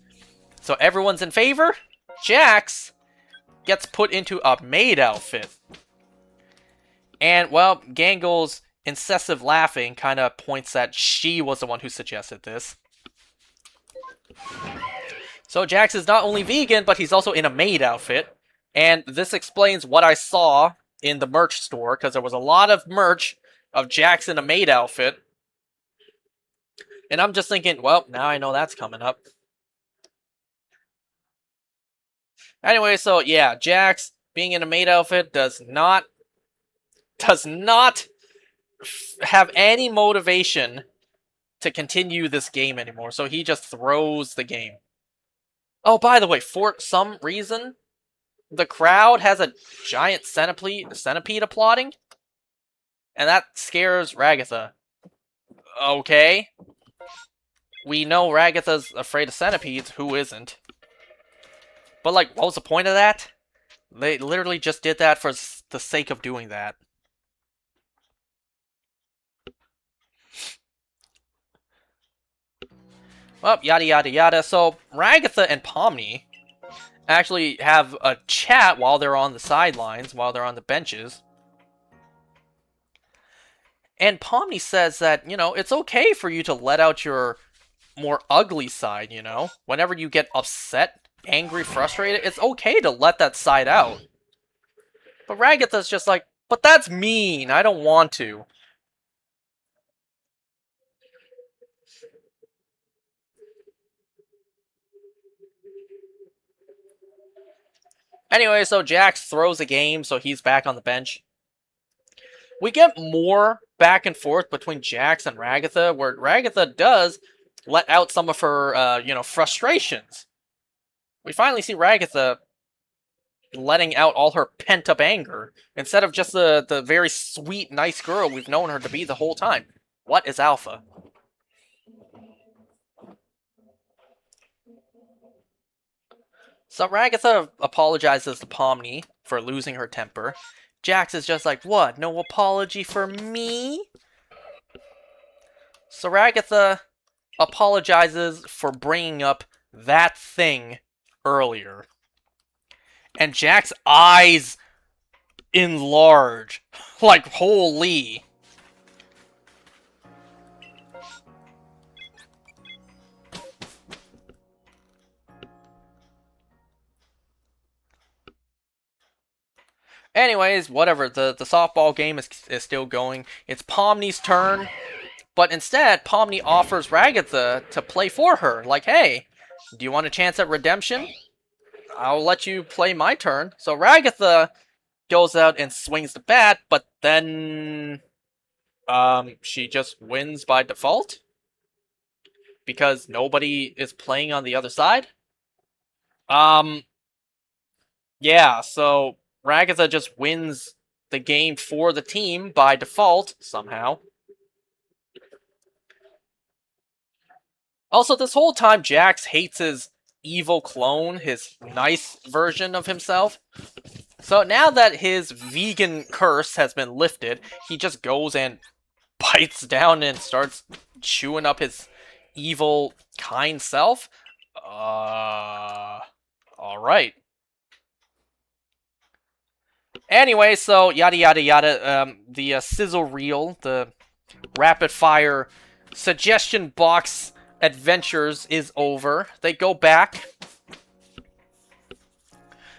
So everyone's in favor. Jax gets put into a maid outfit. And, well, Gangle's incessive laughing kind of points that she was the one who suggested this. So Jax is not only vegan, but he's also in a maid outfit. And this explains what I saw in the merch store, because there was a lot of merch of Jax in a maid outfit. And I'm just thinking, well, now I know that's coming up. Anyway, so yeah, Jax being in a maid outfit does not have any motivation to continue this game anymore. So he just throws the game. Oh, by the way, for some reason, the crowd has a giant centipede applauding, and that scares Ragatha. Okay. We know Ragatha's afraid of centipedes, who isn't? But, like, what was the point of that? They literally just did that for the sake of doing that. Well, yada yada yada. So, Ragatha and Pomni actually have a chat while they're on the sidelines, while they're on the benches. And Pomni says that, it's okay for you to let out your more ugly side, Whenever you get upset, angry, frustrated, it's okay to let that side out. But Ragatha's just like, but that's mean, I don't want to. Anyway, so Jax throws a game, so he's back on the bench. We get more back and forth between Jax and Ragatha, where Ragatha does let out some of her, frustrations. We finally see Ragatha letting out all her pent-up anger, instead of just the very sweet, nice girl we've known her to be the whole time. What is Alpha? So Ragatha apologizes to Pomni for losing her temper. Jax is just like, what? No apology for me? So Ragatha apologizes for bringing up that thing earlier. And Jack's eyes enlarge. Like, holy. Anyways, whatever. The softball game is still going. It's Pomni's turn. But instead, Pomni offers Ragatha to play for her. Like, hey, do you want a chance at redemption? I'll let you play my turn. So Ragatha goes out and swings the bat, but then she just wins by default because nobody is playing on the other side. Yeah, so Ragatha just wins the game for the team by default somehow. Also, this whole time Jax hates his evil clone, his nice version of himself. So now that his vegan curse has been lifted, he just goes and bites down and starts chewing up his evil, kind self. Alright. Anyway, so yada yada yada, the sizzle reel, the rapid fire suggestion box adventures is over. They go back.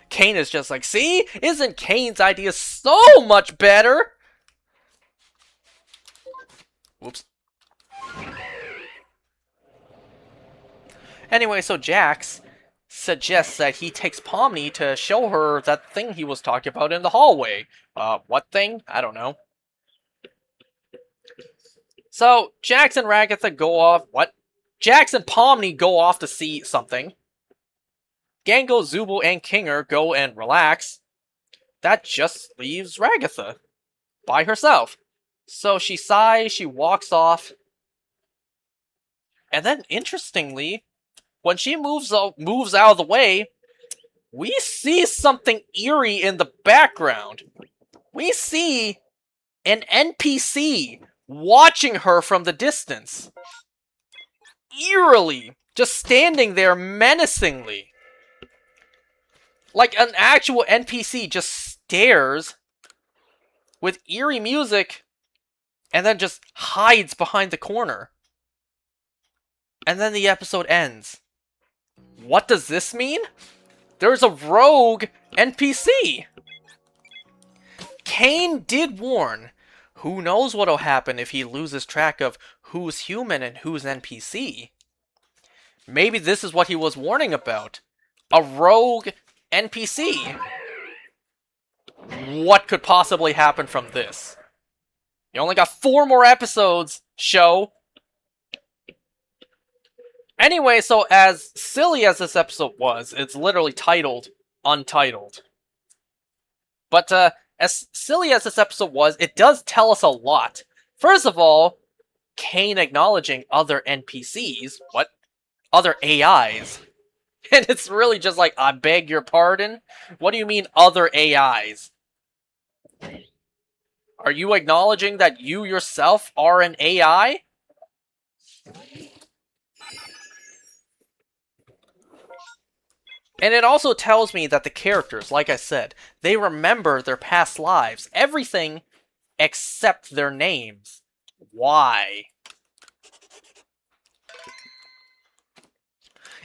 Kane is just like, see? Isn't Kane's idea so much better? Whoops. Anyway, so Jax suggests that he takes Pomni to show her that thing he was talking about in the hallway. What thing? I don't know. So, Jax and Ragatha go off. What? Jax and Pomni go off to see something. Gango, Zubul, and Kinger go and relax. That just leaves Ragatha by herself. So she sighs, she walks off. And then, interestingly, when she moves out of the way, we see something eerie in the background. We see an NPC watching her from the distance. Eerily. Just standing there menacingly. Like an actual NPC just stares with eerie music and then just hides behind the corner. And then the episode ends. What does this mean? There's a rogue NPC! Kane did warn. Who knows what'll happen if he loses track of who's human and who's NPC? Maybe this is what he was warning about. A rogue NPC. What could possibly happen from this? You only got 4 more episodes, show. Anyway, so as silly as this episode was, it's literally titled Untitled. But as silly as this episode was, it does tell us a lot. First of all, Kane acknowledging other NPCs. What? Other AIs. And it's really just like, I beg your pardon? What do you mean, other AIs? Are you acknowledging that you yourself are an AI? And it also tells me that the characters, like I said, they remember their past lives. Everything except their names. Why?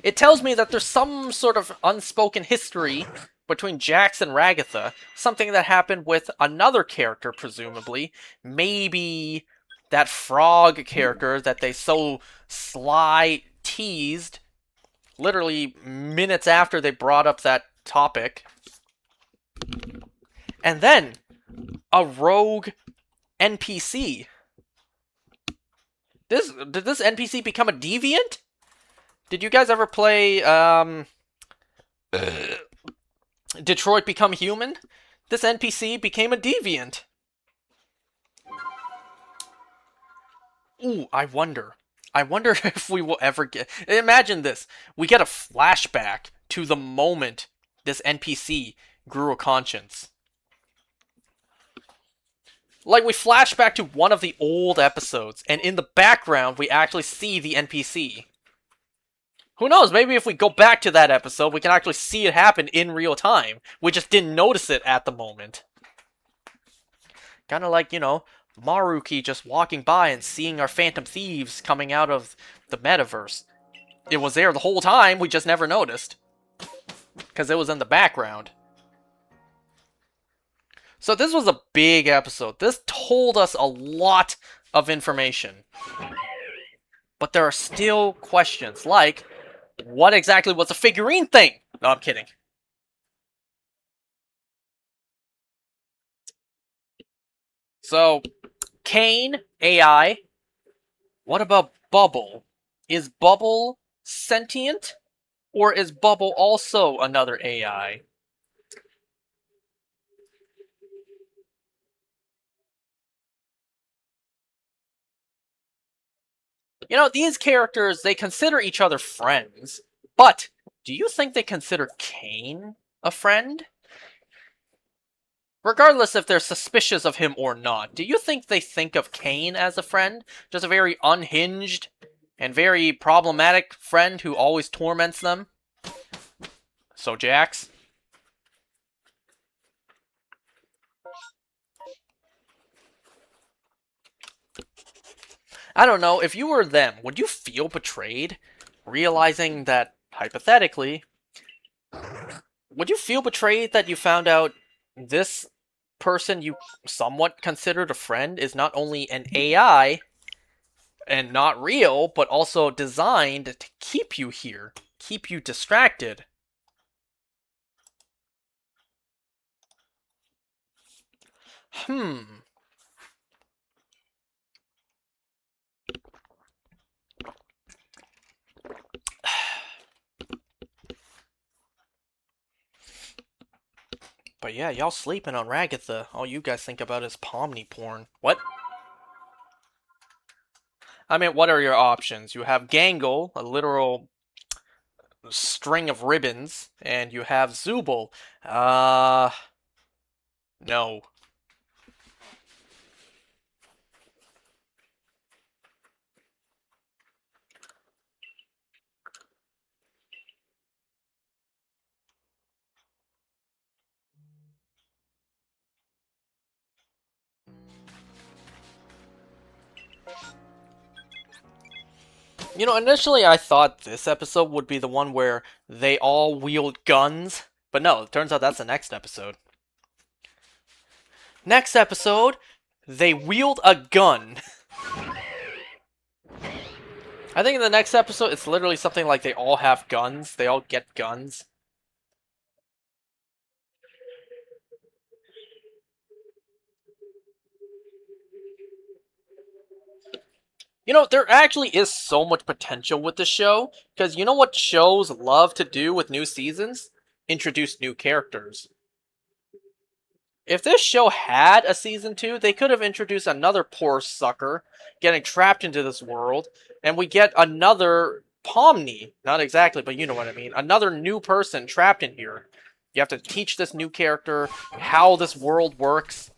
It tells me that there's some sort of unspoken history between Jax and Ragatha. Something that happened with another character, presumably. Maybe that frog character that they so sly teased literally minutes after they brought up that topic. And then, a rogue NPC. Did this NPC become a deviant? Did you guys ever play, Detroit Become Human? This NPC became a deviant. Ooh, I wonder if we will ever get... Imagine this. We get a flashback to the moment this NPC grew a conscience. Like, we flash back to one of the old episodes, and in the background, we actually see the NPC. Who knows, maybe if we go back to that episode, we can actually see it happen in real time. We just didn't notice it at the moment. Kinda like, you know, Maruki just walking by and seeing our Phantom Thieves coming out of the metaverse. It was there the whole time, we just never noticed. Because it was in the background. So this was a big episode. This told us a lot of information. But there are still questions, like, what exactly was the figurine thing? No, I'm kidding. So, Kane, AI. What about Bubble? Is Bubble sentient? Or is Bubble also another AI? You know, these characters, they consider each other friends. But, do you think they consider Kane a friend? Regardless if they're suspicious of him or not, do you think they think of Kane as a friend? Just a very unhinged and very problematic friend who always torments them? So, Jax? I don't know, if you were them, would you feel betrayed? Realizing that, hypothetically, would you feel betrayed that you found out this person you somewhat considered a friend is not only an AI and not real, but also designed to keep you here, keep you distracted? Hmm. But yeah, y'all sleeping on Ragatha. All you guys think about is Pomni porn. What? I mean, what are your options? You have Gangle, a literal string of ribbons, and you have Zubul. No. You know, initially I thought this episode would be the one where they all wield guns, but no, it turns out that's the next episode. Next episode, they wield a gun. I think in the next episode, it's literally something like they all have guns. They all get guns. You know, there actually is so much potential with the show, because you know what shows love to do with new seasons? Introduce new characters. If this show had a season 2, they could have introduced another poor sucker getting trapped into this world, and we get another Pomni. Not exactly, but you know what I mean. Another new person trapped in here. You have to teach this new character how this world works,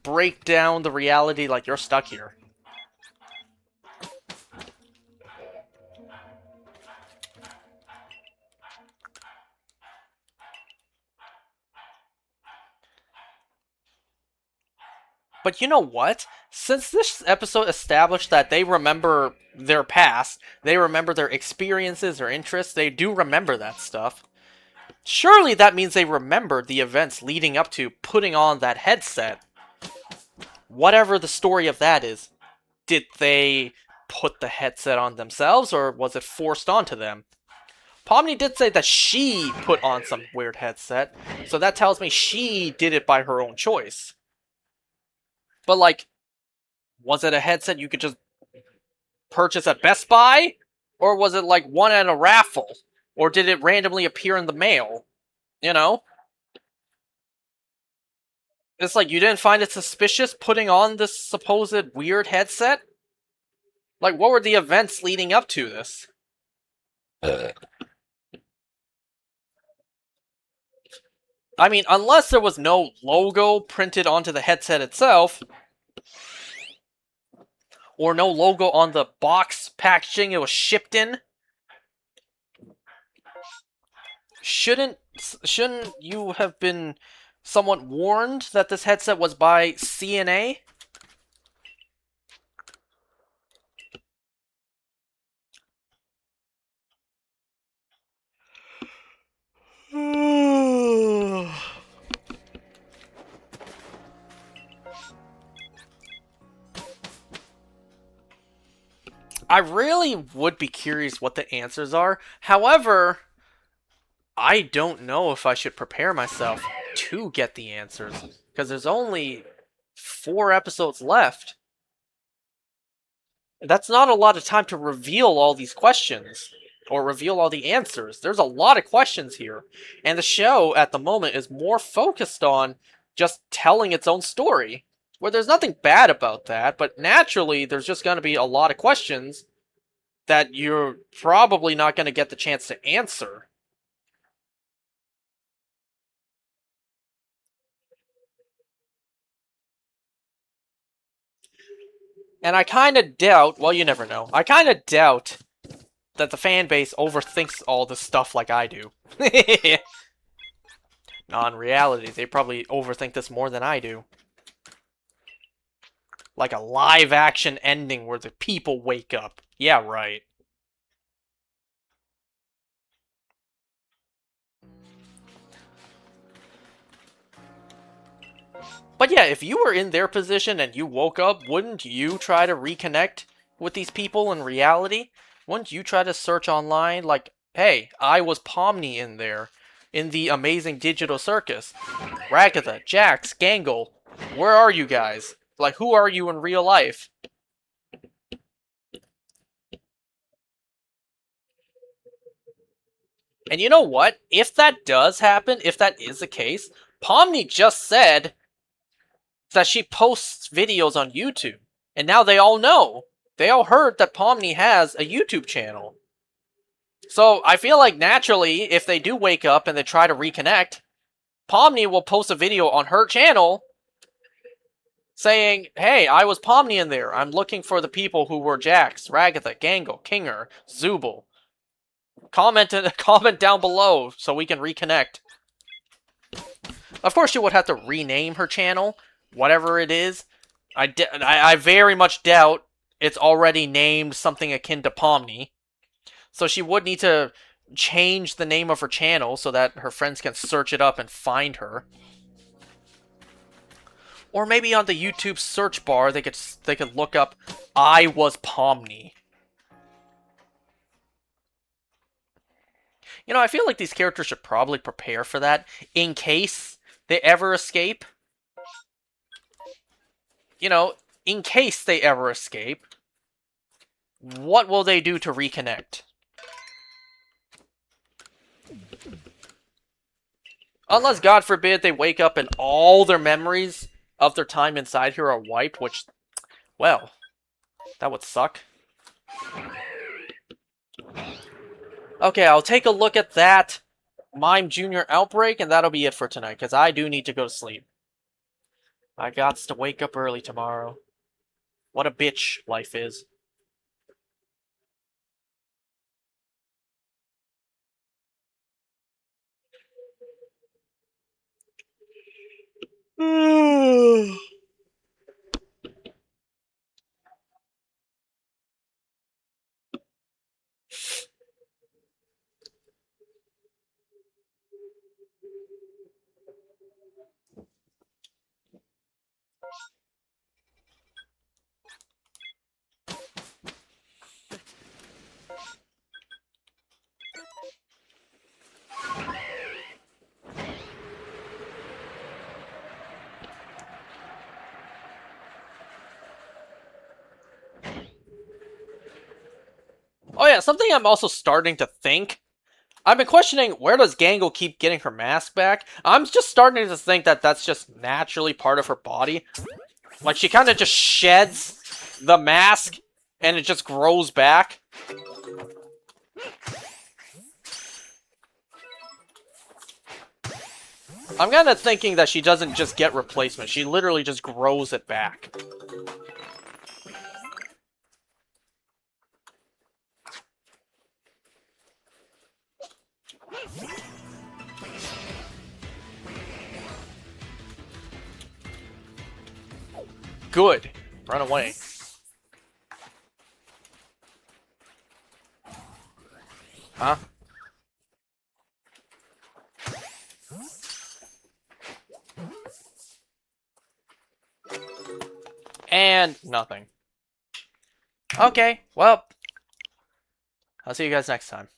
break down the reality like you're stuck here. But you know what? Since this episode established that they remember their past, they remember their experiences or interests, they do remember that stuff. Surely that means they remembered the events leading up to putting on that headset. Whatever the story of that is. Did they put the headset on themselves, or was it forced onto them? Pomni did say that she put on some weird headset, so that tells me she did it by her own choice. But, like, was it a headset you could just purchase at Best Buy? Or was it, like, one at a raffle? Or did it randomly appear in the mail? You know? It's like, you didn't find it suspicious putting on this supposed weird headset? Like, what were the events leading up to this? I mean, unless there was no logo printed onto the headset itself, or no logo on the box packaging it was shipped in, shouldn't you have been somewhat warned that this headset was by CNA? I really would be curious what the answers are. However, I don't know if I should prepare myself to get the answers, because there's only 4 episodes left. That's not a lot of time to reveal all these questions, or reveal all the answers. There's a lot of questions here, and the show at the moment is more focused on just telling its own story. Where there's nothing bad about that, but naturally there's just going to be a lot of questions that you're probably not going to get the chance to answer. And I kind of doubt, well, you never know. I kind of doubt that the fan base overthinks all this stuff like I do. Non reality, they probably overthink this more than I do. Like a live action ending where the people wake up. Yeah, right. But yeah, if you were in their position and you woke up, wouldn't you try to reconnect with these people in reality? Wouldn't you try to search online like, hey, I was Pomni in there, in the amazing digital circus. Ragatha, Jax, Gangle, where are you guys? Like, who are you in real life? And you know what? If that does happen, if that is the case, Pomni just said that she posts videos on YouTube. And now they all know. They all heard that Pomni has a YouTube channel. So I feel like naturally, if they do wake up and they try to reconnect, Pomni will post a video on her channel saying, hey, I was Pomni in there. I'm looking for the people who were Jax, Ragatha, Gangle, Kinger, Zubul. Comment down below so we can reconnect. Of course, she would have to rename her channel, whatever it is. I very much doubt it's already named something akin to Pomni. So she would need to change the name of her channel so that her friends can search it up and find her. Or maybe on the YouTube search bar they could look up I was Pomni. You know, I feel like these characters should probably prepare for that in case they ever escape. You know, in case they ever escape. What will they do to reconnect? Unless, God forbid, they wake up and all their memories of their time inside here are wiped, which, well, that would suck. Okay, I'll take a look at that Mime Jr. outbreak, and that'll be it for tonight, because I do need to go to sleep. I gots to wake up early tomorrow. What a bitch life is. Oh yeah, something I'm also starting to think. I've been questioning, where does Gangle keep getting her mask back? I'm just starting to think that that's just naturally part of her body. Like, she kind of just sheds the mask, and it just grows back. I'm kind of thinking that she doesn't just get replacement. She literally just grows it back. Good. Run away. Huh? And nothing. Okay, well, I'll see you guys next time.